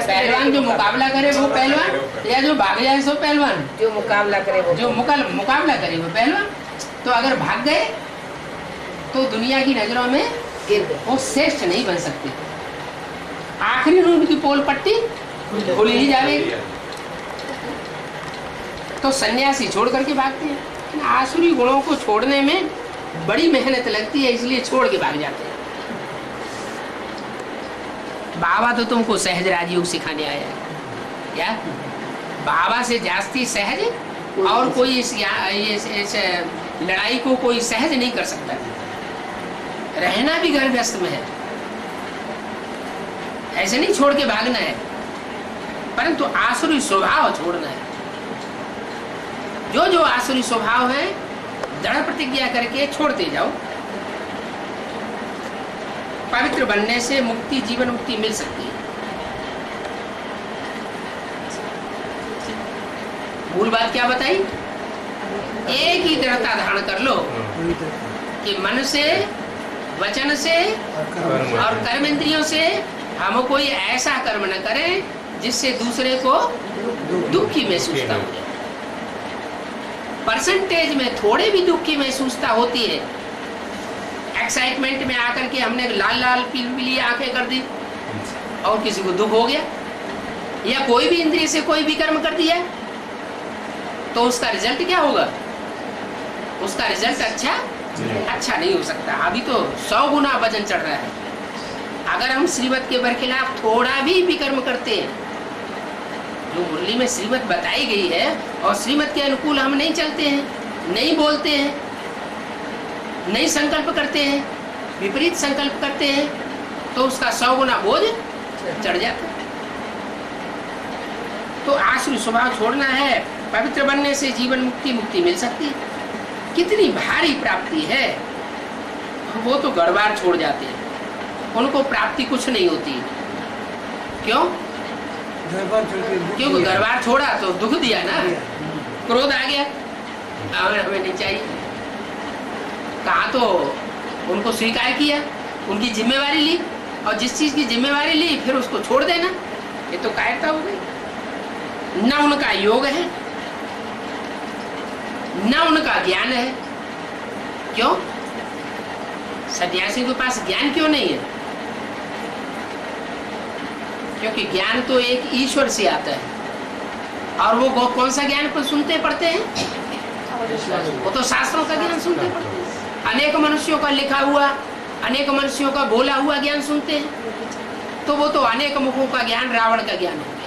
पहलवान जो मुकाबला करे वो पहलवान, या जो भाग जाए सो पहलवान? जो मुकाबला करे वो, जो मुकाबला करे वो पहलवान। तो अगर भाग गए तो दुनिया की नजरों में वो श्रेष्ठ नहीं बन सकते। आखिरी रूट की पोल पट्टी खोली ही जाएगी। तो सन्यासी छोड़ करके भागते हैं। आसुरी गुणों को छोड़ने में बड़ी मेहनत लगती है, इसलिए छोड़ के भाग जाते हैं। बाबा तो तुमको सहज राजयोग सिखाने आया है क्या? बाबा से जास्ती सहज और कोई इस लड़ाई को कोई सहज नहीं कर सकता। रहना भी गर्भस्थ में है, ऐसे नहीं छोड़ के भागना है, परंतु आसुरी स्वभाव छोड़ना है। जो जो आसुरी स्वभाव है दृढ़ प्रतिज्ञा करके छोड़ते जाओ। पवित्र बनने से मुक्ति, जीवन मुक्ति मिल सकती है। मूल बात क्या बताई? एक ही दृढ़ता धारण कर लो कि मन से, वचन से और कर्म इंद्रियों से हम कोई ऐसा कर्म न करें जिससे दूसरे को दुख की महसूसता हो। परसेंटेज में थोड़े भी दुख की महसूसता होती है। एक्साइटमेंट में आकर के हमने लाल लाल पीली आंखें कर दी और किसी को दुख हो गया, या कोई भी इंद्रिय से कोई भी कर्म कर दिया, तो उसका रिजल्ट क्या होगा? उसका रिजल्ट अच्छा नहीं हो सकता। अभी तो 100 गुना वजन चढ़ रहा है। अगर हम श्रीमत के बरखिलाफ थोड़ा भी विकर्म करते हैं, जो मुरली में श्रीमत बताई गई है और श्रीमत के अनुकूल हम नहीं चलते हैं, नहीं बोलते हैं, नहीं संकल्प करते हैं, विपरीत संकल्प करते हैं, तो उसका 100 गुना बोझ चढ़ जाता है। तो आसुरी स्वभाव छोड़ना है, पवित्र बनने से जीवन मुक्ति मिल सकती है। कितनी भारी प्राप्ति है। वो तो गड़बाड़ छोड़ जाते हैं, उनको प्राप्ति कुछ नहीं होती। क्यों? क्योंकि गड़बाड़ छोड़ा तो दुख दिया ना, क्रोध आ गया, हमें नहीं चाहिए। कहा तो उनको स्वीकार किया, उनकी जिम्मेवारी ली, और जिस चीज की जिम्मेवारी ली फिर उसको छोड़ देना, ये तो कायरता हो गई। न उनका योग है, न उनका ज्ञान है। क्यों? सन्यासी के पास ज्ञान क्यों नहीं है? क्योंकि ज्ञान तो एक ईश्वर से आता है, और वो कौन सा ज्ञान पर सुनते पढ़ते हैं? वो तो शास्त्रों का ज्ञान सुनते पढ़ते हैं। अनेक मनुष्यों का लिखा हुआ, अनेक मनुष्यों का बोला हुआ ज्ञान सुनते हैं। तो वो तो अनेक मुखों का ज्ञान रावण का ज्ञान हो गया।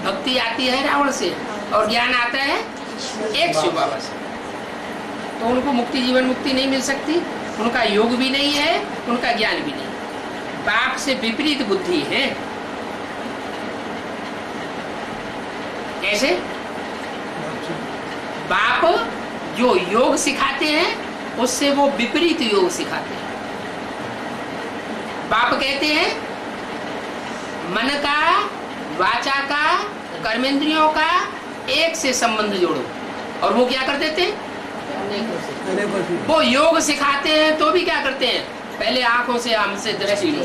भक्ति आती है रावण से और ज्ञान आता है एक शिव बाबा से। तो उनको मुक्ति, जीवन मुक्ति नहीं मिल सकती। उनका योग भी नहीं है, उनका ज्ञान भी नहीं। बाप से विपरीत बुद्धि है। कैसे? बाप जो योग सिखाते हैं उससे वो विपरीत योग सिखाते हैं। बाप कहते हैं मन का, वाचा का, कर्मेंद्रियों का एक से संबंध जोड़ो, और वो क्या कर देते हैं? वो योग सिखाते हैं तो भी क्या करते हैं? पहले आंखों से हमसे दृष्टि लो।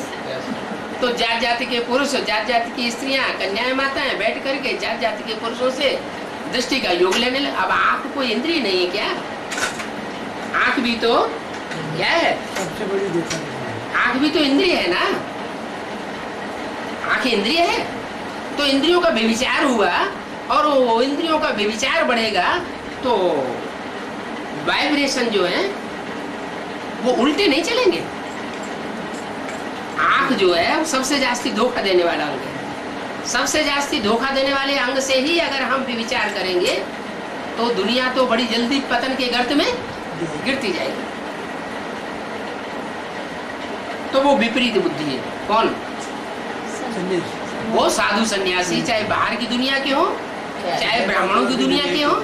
तो जात जाति के पुरुष, जात जाति की स्त्रियां, कन्याएं, माताएं बैठ करके जात जाति के पुरुषों से दृष्टि का योग लेने लगे। अब आंख कोई इंद्रिय नहीं है क्या? आंख भी तो क्या है? सबसे बड़ी दुकान। आंख भी तो इंद्रिय है ना। आंख इंद्रिय है तो इंद्रियों का व्यभिचार हुआ, और वो इंद्रियों का व्यभिचार बढ़ेगा तो वाइब्रेशन जो है वो उल्टे नहीं चलेंगे। आंख जो है वो सबसे जास्ती धोखा देने वाला अंग है। सबसे जास्ती धोखा देने वाले अंग से ही अगर हम विचार करेंगे तो दुनिया तो बड़ी जल्दी पतन के गर्त में गिरती जाएगी। तो वो विपरीत बुद्धि है। कौन? वो साधु सन्यासी, चाहे बाहर की दुनिया के हो, चाहे ब्राह्मणों की दुनिया के हो,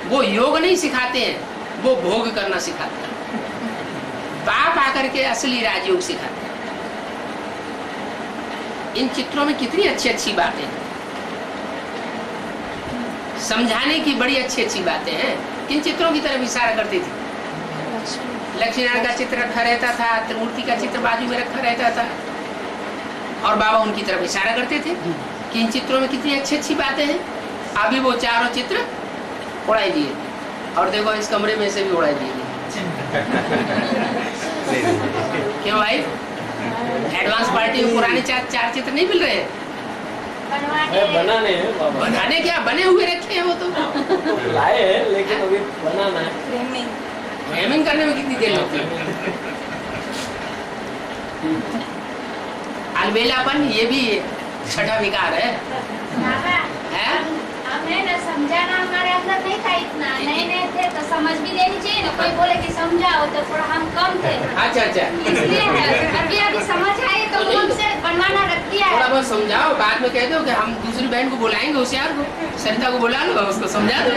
वो योग नहीं सिखाते हैं, वो भोग करना सिखाते हैं। बाप आकर के असली राजयोग सिखाते हैं। इन चित्रों में कितनी अच्छी अच्छी बातें हैं, समझाने की बड़ी अच्छी अच्छी बातें हैं। किन चित्रों की तरफ इशारा करती थी? लक्ष्मीनारायण का चित्र रखा रहता था, त्रिमूर्ति का चित्र बाजू में रखा रहता था, और बाबा उनकी तरफ इशारा करते थे कि इन चित्रों में कितनी अच्छी अच्छी बातें हैं। अभी वो चारों चित्र उड़ाई दिए, और देखो इस कमरे में से भी उड़ाई दिए। क्यों भाई? एडवांस पार्टी में पुराने चार चित्र नहीं मिल रहे हैं? बनाने हैं बाबा। बनाने क्या, बने हुए रखे हैं वो तो लाए हैं, लेकिन अभी बनाना है। फ्रेमिंग करने में कितनी देर लगती है? अलबेलापन ये भी छठा विकार है। हमें ना समझाना हमारे अंदर नहीं था इतना, नए थे तो समझ भी देनी चाहिए ना। कोई बोले कि समझाओ तो थोड़ा हम कम थे। अच्छा इसलिए अभी समझ आए तो हमसे बनवाना रख दिया है। थोड़ा बहुत समझाओ, बाद में कह दो कि हम दूसरी बहन को बुलाएंगे, होशियार को, सरिता को बुला लो, उसको समझा दो।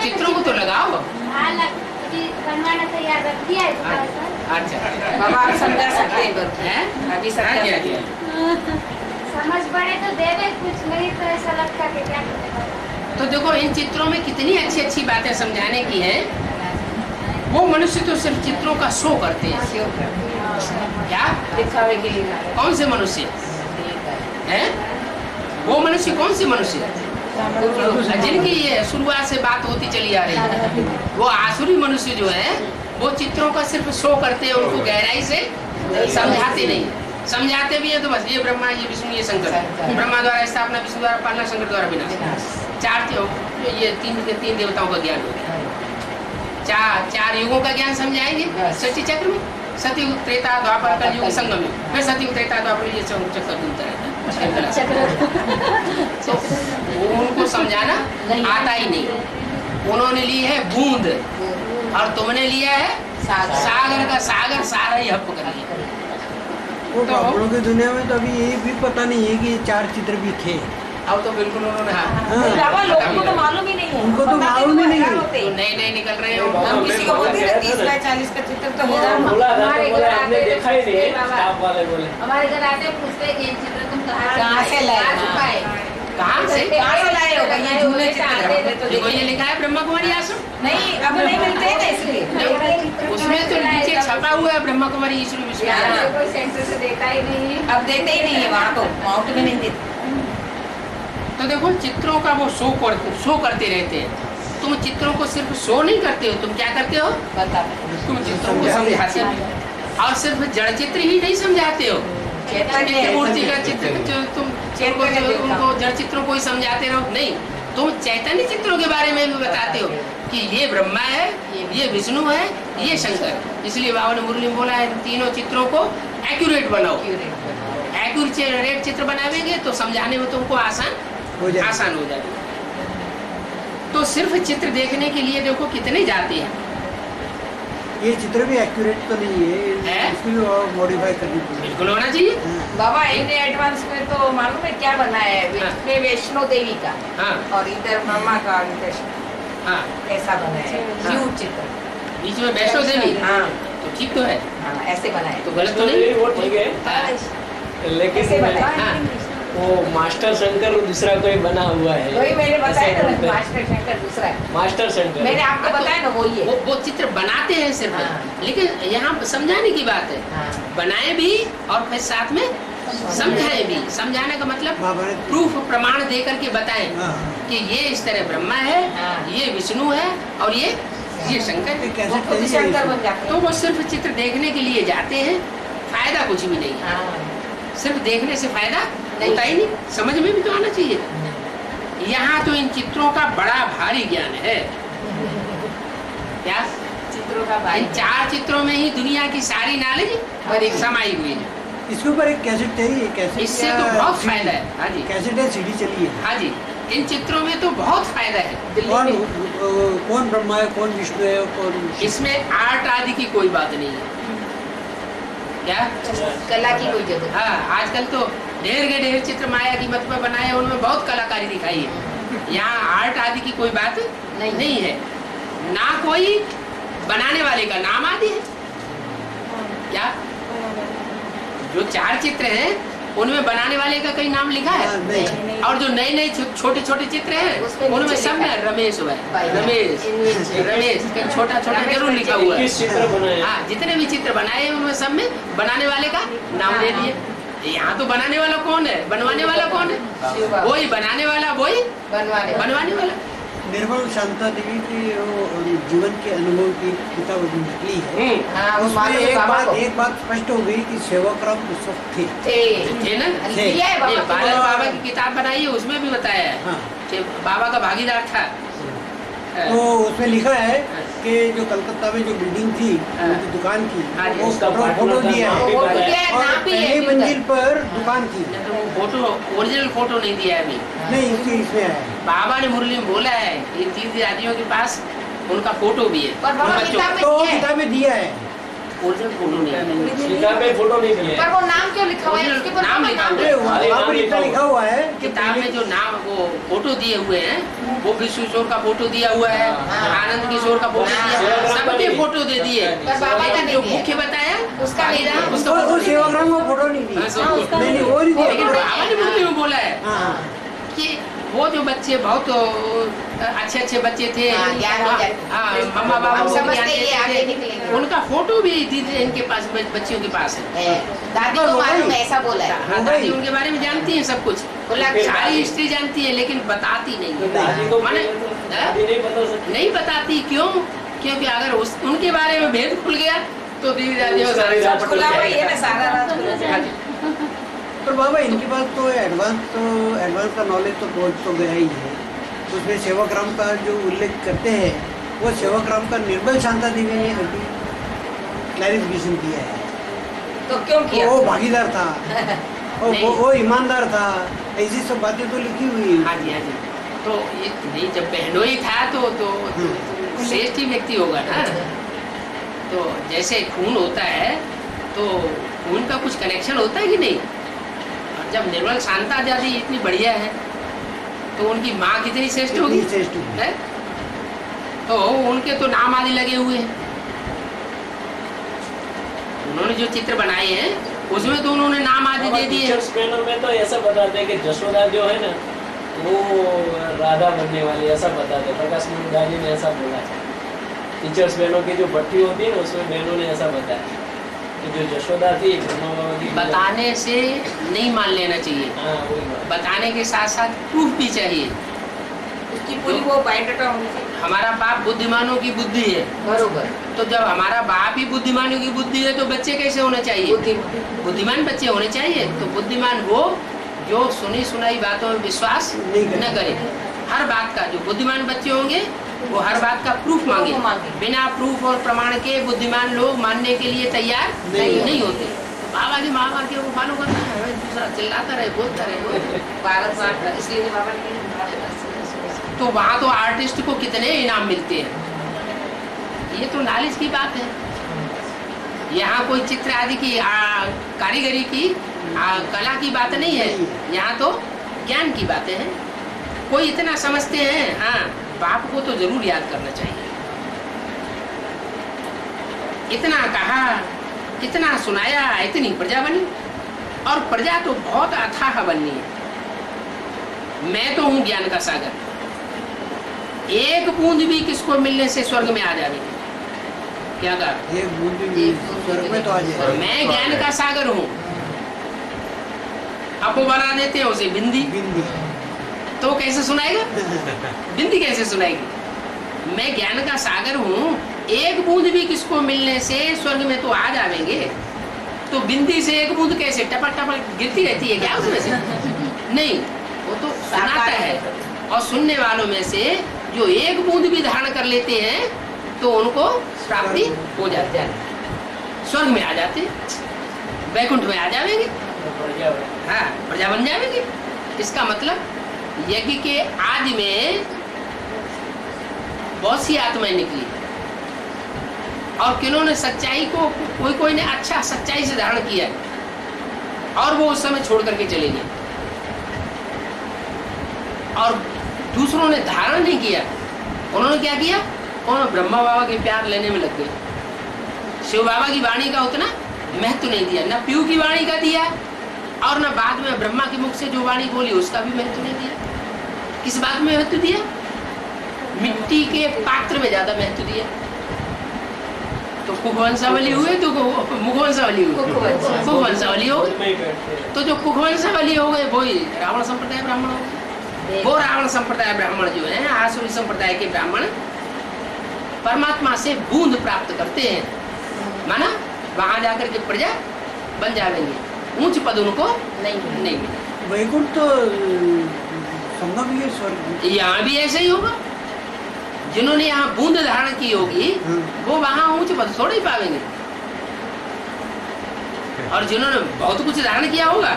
चित्रों को तो लगाओ। बनवाना तैयार रख दिया है। अच्छा बाबा आप समझा सकते हैं अभी समझा। समझ पड़े तो दे दे, कुछ नहीं तो ऐसा लगता कि क्या करेगा। तो देखो इन चित्रों में कितनी अच्छी अच्छी बातें समझाने की है। वो मनुष्य तो सिर्फ चित्रों का शो करते हैं। क्या दिखावे के लिए? कौन से मनुष्य हैं? वो मनुष्य कौन से मनुष्य? जिनकी ये शुरुआत से बात होती चली आ रही है, वो आसुरी मनुष्य जो है वो चित्रों का सिर्फ शो करते हैं, उनको गहराई से समझाते नहीं। समझाते भी हैं तो बस ये ब्रह्मा, ये विष्णु, ये शंकर, ब्रह्मा द्वारा स्थापना, विष्णु द्वारा पालना, शंकर द्वारा विनाश। ये तीन देवताओं का ज्ञान हो गया। चार युगों का ज्ञान समझाएंगे सृष्टि चक्र में, सतयुग, त्रेता, द्वापर, कलयुग, संगम में। फिर सतयुग, त्रेता, द्वापर, ये चक्कर घूमता रहता है। तो उनको समझाना आता ही नहीं। उन्होंने ली है बूंद और तुमने लिया है सागर का सागर, सारा ही हप कर लिया। वो तो ब्राह्मणों की दुनिया में तो अभी ये भी पता नहीं है कि 4 चित्र भी थे। अब तो बिल्कुल उन्होंने हाँ। बाबा लोगों को तो मालूम ही नहीं है, उनको तो बताते मालूम ही नहीं है। हैरान होते तो हैं। नए नए निकल रहे हो। बाबा, हम किसी को बोलते हैं 30 40 का चित्र तो है ना। बोला था हमारे तो घर बोला हमने आते देखा ही नहीं है, बाबा। स्टाफ वाले बोले। हमारे घर आते हैं, पूछते हैं कि ये चित्र तुम कहाँ से लाए? कहाँ छुपाए? कहाँ से? कहाँ से लाए हो? ये झूले चित्र हमने तो देखो देखे ये लिखा है ब्रह्मा कुमारी आश्रम, नहीं, अब नहीं मिलते हैं ना इसलिए। उसमें तो नीचे छपा हुआ है ब्रह्मा कुमारी ईश्वरी विश्वविद्यालय। कोई सेंटर से देता ही नहीं है। अब देते ही नहीं है वहाँ तो, माउंट में नहीं देते। तो देखो चित्रों का वो शो करते रहते हैं। तुम चित्रों को सिर्फ शो नहीं करते हो, तुम क्या करते हो? बता तुम चित्रों को समझाते हो। और सिर्फ जड़ चित्र ही नहीं समझाते हो, मूर्ति का चित्र उनको जड़ चित्रों को ही समझाते रहो, नहीं, तुम चैतन्य चित्रों के बारे में भी बताते हो कि ये ब्रह्मा है, ये विष्णु है, ये शंकर। इसलिए बाबा ने मुरली में बोला है तीनों चित्रों को एक्यूरेट बनाओ। एक्यूरेट चित्र बनावेंगे तो समझाने में तुमको आसान हो जाएगा। तो सिर्फ चित्र देखने के लिए देखो कितने जाते हैं। ये चित्र भी एक्यूरेट तो नहीं है, है? इसमें भी मॉडिफाई करनी पड़ेगी। बिल्कुल होना चाहिए। हाँ। बाबा इतने एडवांस में तो मालूम है क्या बना है? हाँ। इसमें वैष्णो देवी का हाँ और इधर ब्रह्मा का इधर हाँ, ऐसा बना है, हाँ। ह्यूज चित्र। बीच में वैष्णो देवी, हाँ तो ठीक तो है, हाँ, ऐसे बना है। तो गलत तो नहीं। वो ठीक है, हाँ, लेकिन ऐसे बना है। हाँ। वो मास्टर शंकर दूसरा कोई बना हुआ है। वही मैंने बताया ऐसे ना, बोलते हैं। मास्टर शंकर दूसरा है। मास्टर शंकर मैंने आपको हाँ, तो बताया ना वही है। वो चित्र बनाते हैं सिर्फ, हाँ। लेकिन यहाँ समझाने की बात है, हाँ। बनाए भी और फिर साथ में समझाए भी। समझाने का मतलब बाबा ने प्रूफ प्रमाण दे करके बताएं हाँ। कि ये इस तरह ब्रह्मा है, हाँ। ये विष्णु है और ये शंकर है। कैसे वो खुद ही शंकर बन जाते तो हैं। वो सिर्फ चित्र देखने के लिए जाते हैं, फायदा कुछ भी नहीं है। हाँ। सिर्फ देखने से फायदा होता ही नहीं, समझ में भी तो आना चाहिए। यहाँ तो इन चित्रों का बड़ा भारी ज्ञान है। क्या? चित्रों का भाई इन 4 चित्रों में ही दुनिया की सारी नॉलेज बड़ी समाई हुई है। इसके ऊपर एक कैसेट चाहिए, कैसेट इससे या तो बहुत CD? फायदा है। हाँ जी, कैसेट है, सीडी चली है। हाँ जी, इन चित्रों में तो बहुत फायदा है। दिल्ली कौन में कौन ब्रह्मा है, कौन विष्णु है, कौन शिव? इसमें आर्ट आदि की कोई बात नहीं है। क्या? कला की कोई जरूरत हाँ, आजकल तो ढेर के ढेर चित्र माया की मत पर बनाए, उनमें बहुत कलाकारी दिखाई है। यहाँ आर्ट आदि की कोई बात नहीं है, ना कोई बनाने वाले का नाम आदि है। क्या? जो 4 चित्र हैं उनमें बनाने वाले का कहीं नाम लिखा है? हाँ, नहीं। और जो नए नए छोटे छोटे चित्र उसपे हैं उनमें नीचे सब लिखा में रमेश हुआ है, भाई, रमेश रमेश का छोटा छोटा रमेश जरूर लिखा हुआ है। 21 चित्र बनाए। हाँ, जितने भी चित्र बनाए हैं उनमें सब में बनाने वाले का नाम दे दिए। यहाँ तो बनाने वाला कौन है, बनवाने वाला कौन है? शिव बाबा। वही बनाने वाला, वही बनवाने वाले। बनवाने वाला। निर्मल शांता देवी की वो जीवन के अनुभव की किताब अभी निकली है। हाँ, वो उसमें मालूम है बाबा को। एक बात स्पष्ट हो गई कि सेवकराम उस वक्त थे। थे ना? दिया है ये बाबा बालक को। बाबा की किताब बनाई है, उसमें भी बताया है हाँ। कि बाबा का भागीदार था। तो उसमें लिखा है कि जो कलकत्ता में जो बिल्डिंग थी हाँ। उनकी दुकान की, हाँ जी, वो उसका फोटो दिया है। वो तो दिया है, और नाम भी है पहली उधर। मंजिल पर दुकान की, नहीं तो वो फोटो, ओरिजिनल फोटो नहीं दिया है अभी। नहीं इसकी इसमें है। बाबा ने मुरली में बोला है ये तीर्थ आदियों के पास उनका फोटो भी है। पर बाबा उन बच्चों किताब में तो वो दिया है। किताब में दिया है। ओरिजिनल फोटो नहीं है। किताब में फोटो नहीं दिए। पर वो नाम क्यों लिखा हुआ है? उसके ऊपर नाम बाबा लिखा नाम हुआ है। लिखा हुआ है। वहाँ पर इतना लिखा हुआ है कि किताब में जो नाम वो फोटो दिए हुए हैं वो विश्व किशोर का फोटो दिया हुआ है, हाँ। आनंद किशोर का फोटो दिया है, हाँ। सबके फोटो दे दिए। पर बाबा का लेकिन नहीं जो दिया। मुख्य बताया उसका नहीं दिया। उसका वो फोटो नहीं दिया। सेवाग्राम में फोटो नहीं हाँ, दिया। उसका नहीं नहीं, वो नहीं लेकिन दिया। बाबा ने मुरली में बोला है हाँ। कि वो जो बच्चे बहुत अच्छे अच्छे बच्चे थे, हाँ, ज्ञान हो जाए। हाँ, मम्मा बाबा हम को समझते ज्ञान हैं ये देते आगे थे, निकलेंगे। उनका फोटो भी दीदी इनके पास, बच्चियों के पास है। दादी को मालूम है, ऐसा बोला है। हाँ, दादी उनके बारे में जानती है सब कुछ, बोला सारी हिस्ट्री जानती है, लेकिन बताती नहीं तो है। दादी को माने दादी नहीं बता सकती। नहीं बताती, क्यों? क्योंकि अगर उनके बारे में भेद खुल गया तो दीदी दादी और सारी रात खुला हुआ ही है ना, सारा रात खुला हाँ है। जी। पर बाबा इनके पास तो एडवांस का नॉलेज तो पहुंच तो गया ही है। उसमें सेवकराम का जो उल्लेख करते हैं वो सेवकराम का निर्मल शांता देवी ने अभी क्लैरिफिकेशन किया है। तो क्यों किया? वो भागीदार था और नहीं। वो ईमानदार था, ऐसी सब बातें तो लिखी हुई है। हाँ जी, हाँ जी। तो ये नहीं, जब बहनोई था तो श्रेष्ठ ही व्यक्ति होगा ना। तो जैसे खून होता है तो उनका कुछ कनेक्शन होता है कि नहीं? और जब निर्मल शांता आजादी इतनी बढ़िया है तो उनकी माँ कितनी श्रेष्ठ होगी है? तो उनके तो नाम आदि लगे हुए हैं। उन्होंने जो चित्र बनाए हैं उसमें तो उन्होंने नाम आदि दे दिए। टीचर्स ट्रेनर में तो ऐसा बताते हैं कि जशोदा जो है ना वो राधा बनने वाली, ऐसा बताते हैं। प्रकाश मुंडाजी ने ऐसा बोला है। टीचर्स बहनों की जो भट्टी होती है ना उसमें बहनों ने ऐसा बताया कि जो जशोदा थी बताने से नहीं मान लेना चाहिए। हाँ वही बात। बताने के साथ साथ प्रूफ भी चाहिए। उसकी पूरी वो बायोडाटा होनी चाहिए। हमारा बाप बुद्धिमानों की बुद्धि है, बरोबर। तो जब हमारा बाप ही बुद्धिमानों की बुद्धि है तो बच्चे कैसे होने चाहिए? बुद्धिमान। बुद्धिमान बच्चे होने चाहिए। तो बुद्धिमान वो जो सुनी सुनाई बातों में विश्वास न करे। हर बात का जो बुद्धिमान बच्चे होंगे वो हर बात का प्रूफ मांगे। बिना प्रूफ और प्रमाण के बुद्धिमान लोग मानने के लिए तैयार नहीं होते। बाबा जी माँ के वो फॉलो करता है, दूसरा चिल्लाता रहे, बोलता रहे। बार इसलिए बाबा ने तो वहाँ तो आर्टिस्ट को कितने इनाम मिलते हैं। ये तो नॉलेज की बात है। यहाँ कोई चित्र आदि की कारीगरी की कला की बात नहीं है, यहाँ तो ज्ञान की बातें हैं। कोई इतना समझते हैं, हाँ बाप को तो जरूर याद करना चाहिए। इतना कहा, इतना सुनाया, इतनी प्रजा बनी, और प्रजा तो बहुत अथाह बननी है। मैं तो हूँ ज्ञान का सागर, एक बूंद भी किसको मिलने से स्वर्ग में आ जाएगी। क्या कहा? एक बूंद भी स्वर्ग में तो आ जाए। मैं ज्ञान का सागर हूँ। अब वो बना देते हैं उसे बिंदी, तो कैसे सुनाएगा? बिंदी कैसे सुनाएगी? मैं ज्ञान का सागर हूँ, एक बूंद भी किसको मिलने से स्वर्ग में तो आ जाएंगे। तो बिंदी से एक बूंद कैसे टपक टपक गिरती रहती है क्या उसमें से? नहीं, वो तो सुनाता है। और सुनने वालों में से जो एक बूंद भी धारण कर लेते हैं तो उनको प्राप्ति हो जाती है, स्वर्ग में आ जाते, वैकुंठ में आ जाएंगे, हाँ प्रजा बन जाएंगे। इसका मतलब यज्ञ के आदि में बहुत सी आत्माएं निकली, और किन्होंने सच्चाई को, कोई ने अच्छा सच्चाई से धारण किया और वो उस समय छोड़ करके चले गए, और दूसरों ने धारण नहीं किया। उन्होंने क्या किया? उन्होंने ब्रह्मा बाबा के प्यार लेने में लग गए। शिव बाबा की वाणी का उतना महत्व नहीं दिया, न पीयू की वाणी का दिया, और न बाद में ब्रह्मा के मुख से जो वाणी बोली उसका भी महत्व नहीं दिया। किस बात में महत्व दिया? मिट्टी के पात्र में ज्यादा महत्व दिया। तो कुखवंशावली हुए तो मुखवंशावली हुई, कुखवंशावली हो गई। तो जो कुखवंशावली हो गए वही रावण संप्रदाय ब्राह्मण हो गए। वो रावण संप्रदाय ब्राह्मण जो है, आसुरी संप्रदाय के ब्राह्मण परमात्मा से बूंद प्राप्त करते हैं, माना वहां जाकर के प्रजा बन जाएंगे, ऊंच पद उनको नहीं। वैकुंठ तो संभव ही है, स्वर्ग यहाँ भी ऐसे ही होगा। जिन्होंने यहाँ बूंद धारण की होगी वो वहां ऊंच पद थोड़े ही पाएंगे, और जिन्होंने बहुत कुछ धारण किया होगा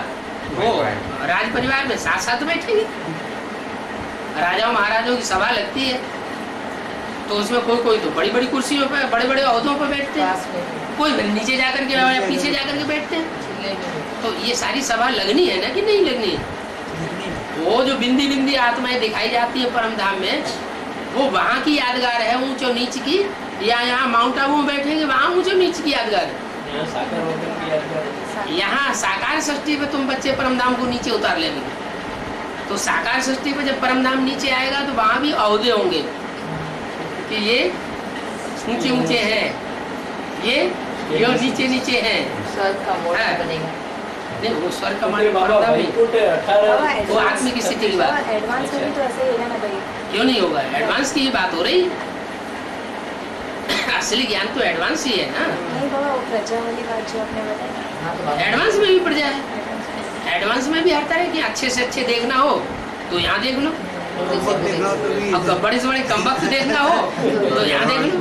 वो राज परिवार में साथ साथ बैठेंगे। राजाओं महाराजाओं की सभा लगती है तो उसमें कोई तो बड़ी बड़ी कुर्सियों पे, बड़े बड़े ओहदों पर बैठते हैं, कोई नीचे जाकर के पीछे जाकर के बैठते हैं। तो ये सारी सभा लगनी है ना कि नहीं लगनी है? वो जो बिंदी बिंदी आत्माएं दिखाई जाती है परम धाम में, वो वहाँ की यादगार है ऊंच और नीच की, या यहाँ माउंट आबू में बैठेंगे वहाँ ऊंच और नीच की यादगार है। यहाँ साकार सृष्टि पे तुम बच्चे परमधाम को नीचे उतार लेंगे, तो साकार सृष्टि पे जब परमधाम नीचे आएगा तो वहाँ भी अहदे होंगे कि ये ऊंचे ऊंचे हैं, ये नीचे नीचे हैं। स्वर्ग का मोड़ बनेगा। नहीं, वो स्वर्ग का मार्ग परमधाम नहीं, वो आत्मिक स्थिति की बात। एडवांस में भी तो ऐसे ही है ना भाई? क्यों नहीं होगा? एडवांस की बात हो रही। असली ज्ञान तो एडवांस ही है ना। नहीं बाबा, वो प्रजा वाली बात जो आपने बताया, एडवांस में भी प्रजा है। एडवांस में भी हर तरह की अच्छे से अच्छे देखना हो तो यहाँ देख लो, अब बड़े से बड़े कमबख्त देखना हो तो यहाँ देख लो।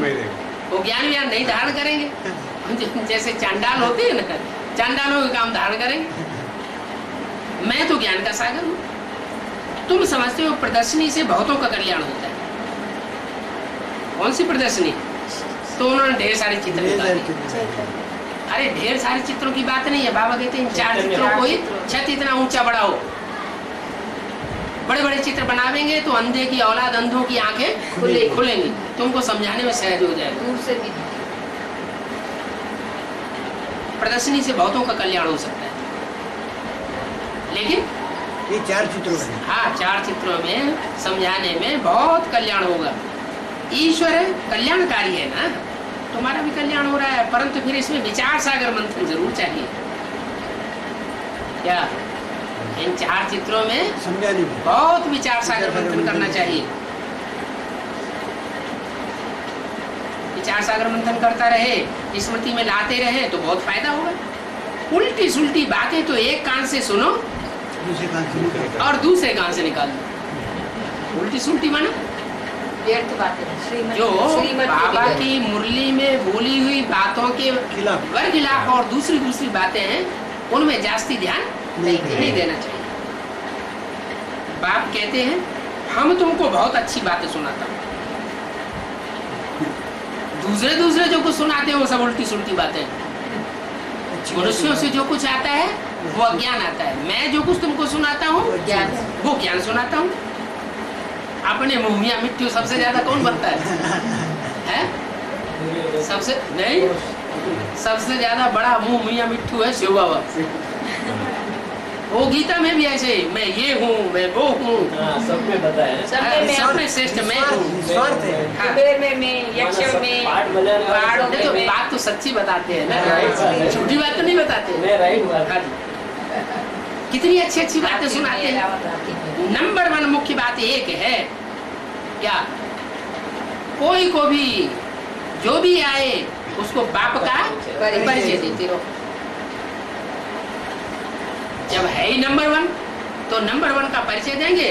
वो ज्ञान व्यान नहीं धारण करेंगे, जैसे चांडाल होते हैं ना, चांडालों के काम धारण करेंगे। मैं तो ज्ञान का सागर हूँ। तुम समझते हो प्रदर्शनी से बहुतों का कल्याण होता है। कौन सी प्रदर्शनी? तो उन्होंने ढेर सारे चित्र निकाले। अरे ढेर सारे चित्रों की बात नहीं है, बाबा कहते हैं इन 4 चित्रों को ही छत इतना ऊंचा बढ़ाओ। बड़े बड़े चित्र बनावेंगे तो अंधे की औलाद, अंधों की आंखें खुलेंगी, तुमको समझाने में सहज हो जाएगा। दूर से भी प्रदर्शनी से बहुतों का कल्याण हो सकता है, लेकिन ये 4 चित्रों में, हाँ 4 चित्रों में समझाने में बहुत कल्याण होगा। ईश्वर कल्याणकारी है ना, तुम्हारा भी कल्याण हो रहा है, परंतु फिर इसमें विचार सागर मंथन जरूर चाहिए। क्या इन 4 चित्रों में समझाने में बहुत विचार सागर मंथन करना चाहिए। विचार सागर मंथन करता रहे, स्मृति में लाते रहे तो बहुत फायदा होगा। उल्टी सुल्टी बातें तो एक कान से सुनो दूसरे कान से निकाल। और दूसरे कान से निकाल दो। उल्टी सुल्टी माना व्यर्थ बातें जो श्रीमत बाबा की की मुरली में बोली हुई बातों के खिलाफ। खिलाफ और दूसरी बातें हैं, उनमें जास्ती ध्यान नहीं देना चाहिए। बाप कहते हैं हम तुमको बहुत अच्छी बातें सुनाता हूँ, दूसरे जो कुछ सुनाते हैं वो सब उल्टी सुल्टी बातें हैं। मनुष्यों से जो कुछ आता है वो अज्ञान आता है, मैं जो कुछ तुमको सुनाता हूँ वो ज्ञान सुनाता हूँ। अपने मुंह मियां मिट्टू सबसे ज्यादा कौन बनता है? सबसे नहीं, सबसे ज्यादा बड़ा मुंह मियां मिट्टू है शिव बाबा। वो गीता में भी ऐसे ही, मैं ये हूँ, मैं वो हूँ, सब में बताया, सब में श्रेष्ठ मैं हूँ। स्वार्थ है। कुबेर में यक्ष में पाठ बजाने वाले बात तो बात तो सच्ची बताते हैं ना, झूठी बात तो नहीं बताते। मैं राइट बात हाँ जी। कितनी अच्छी अच्छी बातें सुनाते हैं। नंबर 1 मुख्य बात एक है, क्या कोई को भी जो भी आए उसको बाप का परिचय देते रहो। जब है ही नंबर 1 तो नंबर 1 का परिचय देंगे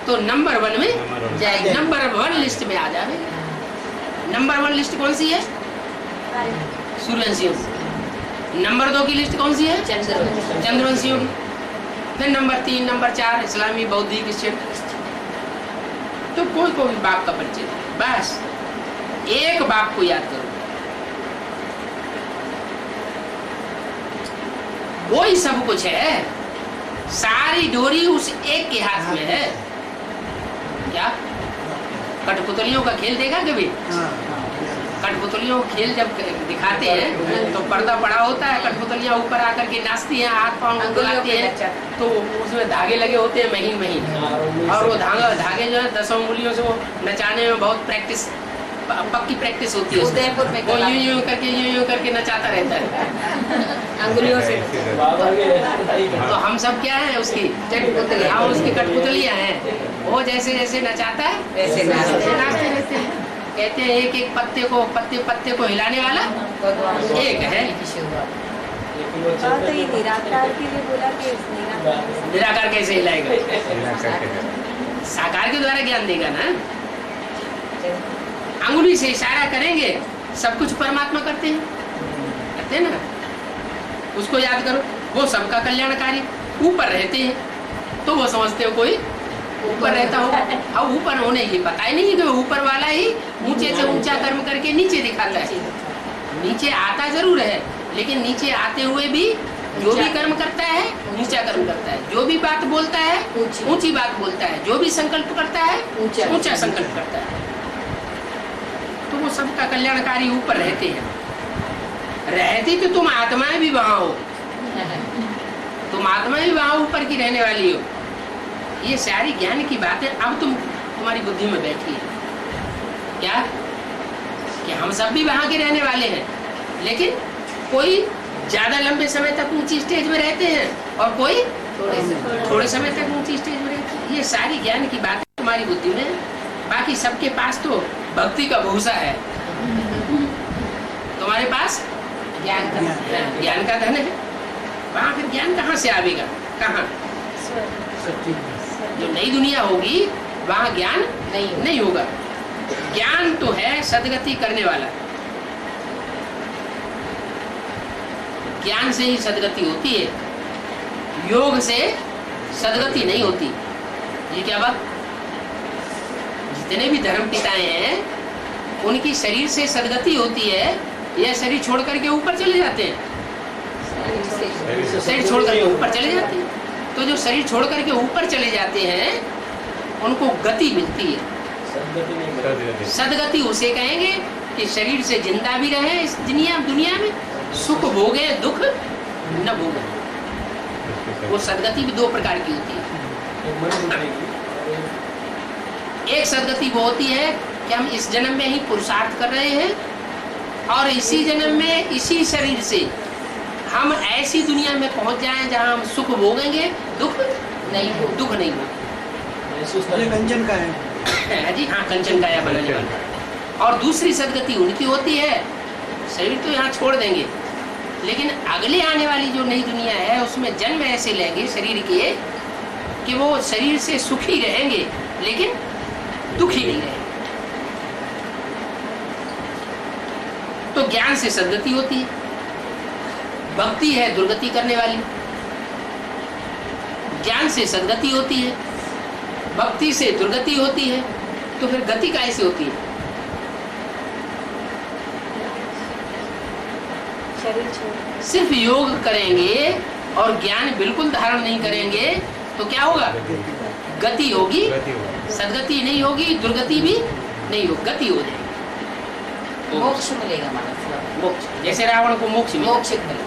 तो नंबर 1 में जाएगी, नंबर 1 लिस्ट में आ जाएगा। नंबर 1 लिस्ट कौन सी है? सूर्यवंशियों की। नंबर 2 की लिस्ट कौन सी है? चंद्रवंशियों की। फिर नंबर 3, नंबर 4 इस्लामी, बौद्धिक, क्रिश्चियन। तो कोई को भी बाप का परिचय दे, बस एक बाप को याद करो, वो ही सब कुछ है। सारी डोरी उस एक के हाथ में है। क्या कठपुतलियों का खेल देखा कभी? कठपुतलियों का खेल जब दिखाते हैं तो पर्दा पड़ा होता है, कठपुतलियां ऊपर आकर के नाचती हैं, हाथ पांव डुलाती हैं, तो उसमें धागे लगे होते हैं महीन महीन, और वो धागे जो है 10 उंगलियों से वो नचाने में बहुत प्रैक्टिस, पक्की प्रैक्टिस होती है। वो यूं करके नचाता रहता है अंगुलियों से। तो हम सब क्या है उसकी कठपुतलियां, हम उसकी कठपुतलियां हैं। वो जैसे जैसे नचाता है वैसे नाचते रहते हैं। कहते हैं एक एक पत्ते को हिलाने वाला एक है। तो ये निराकार के लिए बोला कि निराकार कैसे हिलाएगा? साकार के द्वारा ज्ञान देगा ना। अंगुली से इशारा करेंगे, सब कुछ परमात्मा करते हैं ना। उसको याद करो, वो सबका कल्याणकारी ऊपर रहते हैं, तो वो समझते हो कोई ऊपर रहता हो। अब ऊपर होने ये पता ही नहीं कि ऊपर वाला ही ऊंचे से ऊंचा कर्म करके नीचे दिखाता है। नीचे आता जरूर है, लेकिन नीचे आते हुए भी जो भी कर्म करता है ऊंचा कर्म करता है, जो भी बात बोलता है ऊंची बात बोलता है, जो भी संकल्प करता है ऊंचा संकल्प करता है। तो वो सबका कल्याणकारी ऊपर रहते हैं। रहती तो तुम आत्माएं भी वहां हो, तुम आत्माएं भी वहां ऊपर की रहने वाली हो। ये सारी ज्ञान की बातें अब तुम्हारी बुद्धि में बैठी है। क्या कि हम सब भी वहां के रहने वाले हैं, लेकिन कोई ज्यादा लंबे समय तक ऊंची स्टेज में रहते हैं और कोई थोड़े समय तक ऊंची स्टेज में रहते हैं। ये सारी ज्ञान की बातें तुम्हारी बुद्धि में। बाकी सबके पास तो भक्ति का भूसा है, तुम्हारे पास ज्ञान का धन है। वहां फिर ज्ञान कहाँ से आवेगा? कहाँ? जो नई दुनिया होगी वहां ज्ञान नहीं होगा। ज्ञान तो है सदगति करने वाला, ज्ञान से ही सदगति होती है, योग से सदगति नहीं होती। ये क्या बात? जितने भी धर्म पिताएं हैं उनकी शरीर से सदगति होती है, यह शरीर छोड़ करके ऊपर चले जाते हैं। शरीर छोड़ करके ऊपर चले जाते हैं। तो जो शरीर छोड़ करके ऊपर चले जाते हैं उनको गति मिलती है। सदगति नहीं मिलती। सदगति उसे कहेंगे कि शरीर से जिंदा भी रहे इस दुनिया में, सुख भोगे दुख न भोगे। वो सदगति भी दो प्रकार की होती है। एक मन मिलेगी। एक सदगति वो होती है कि हम इस जन्म में ही पुरुषार्थ कर रहे हैं और इसी जन्म में इसी शरीर से हम ऐसी दुनिया में पहुंच जाएं जहां हम सुख भोगेंगे, दुख नहीं होगा। महसूस पहले करें। कंचन का है। जी हाँ, कंचन काया बनाने वाला। और दूसरी सदगति उनकी होती है, शरीर तो यहाँ छोड़ देंगे लेकिन अगले आने वाली जो नई दुनिया है उसमें जन्म ऐसे लेंगे शरीर के कि वो शरीर से सुखी रहेंगे लेकिन दुखी नहीं रहेंगे। तो ज्ञान से सदगति होती है। भक्ति है दुर्गति करने वाली, ज्ञान से सदगति होती है, भक्ति से दुर्गति होती है। तो फिर गति कैसे होती है? शरीर छोड़ सिर्फ योग करेंगे और ज्ञान बिल्कुल धारण नहीं करेंगे तो क्या होगा? गति होगी, सदगति नहीं होगी, दुर्गति भी नहीं होगी, गति हो जाएगी। मोक्ष मिलेगा मानव मोक्ष, जैसे रावण को मोक्ष मिला। मोक्ष मिलेगा।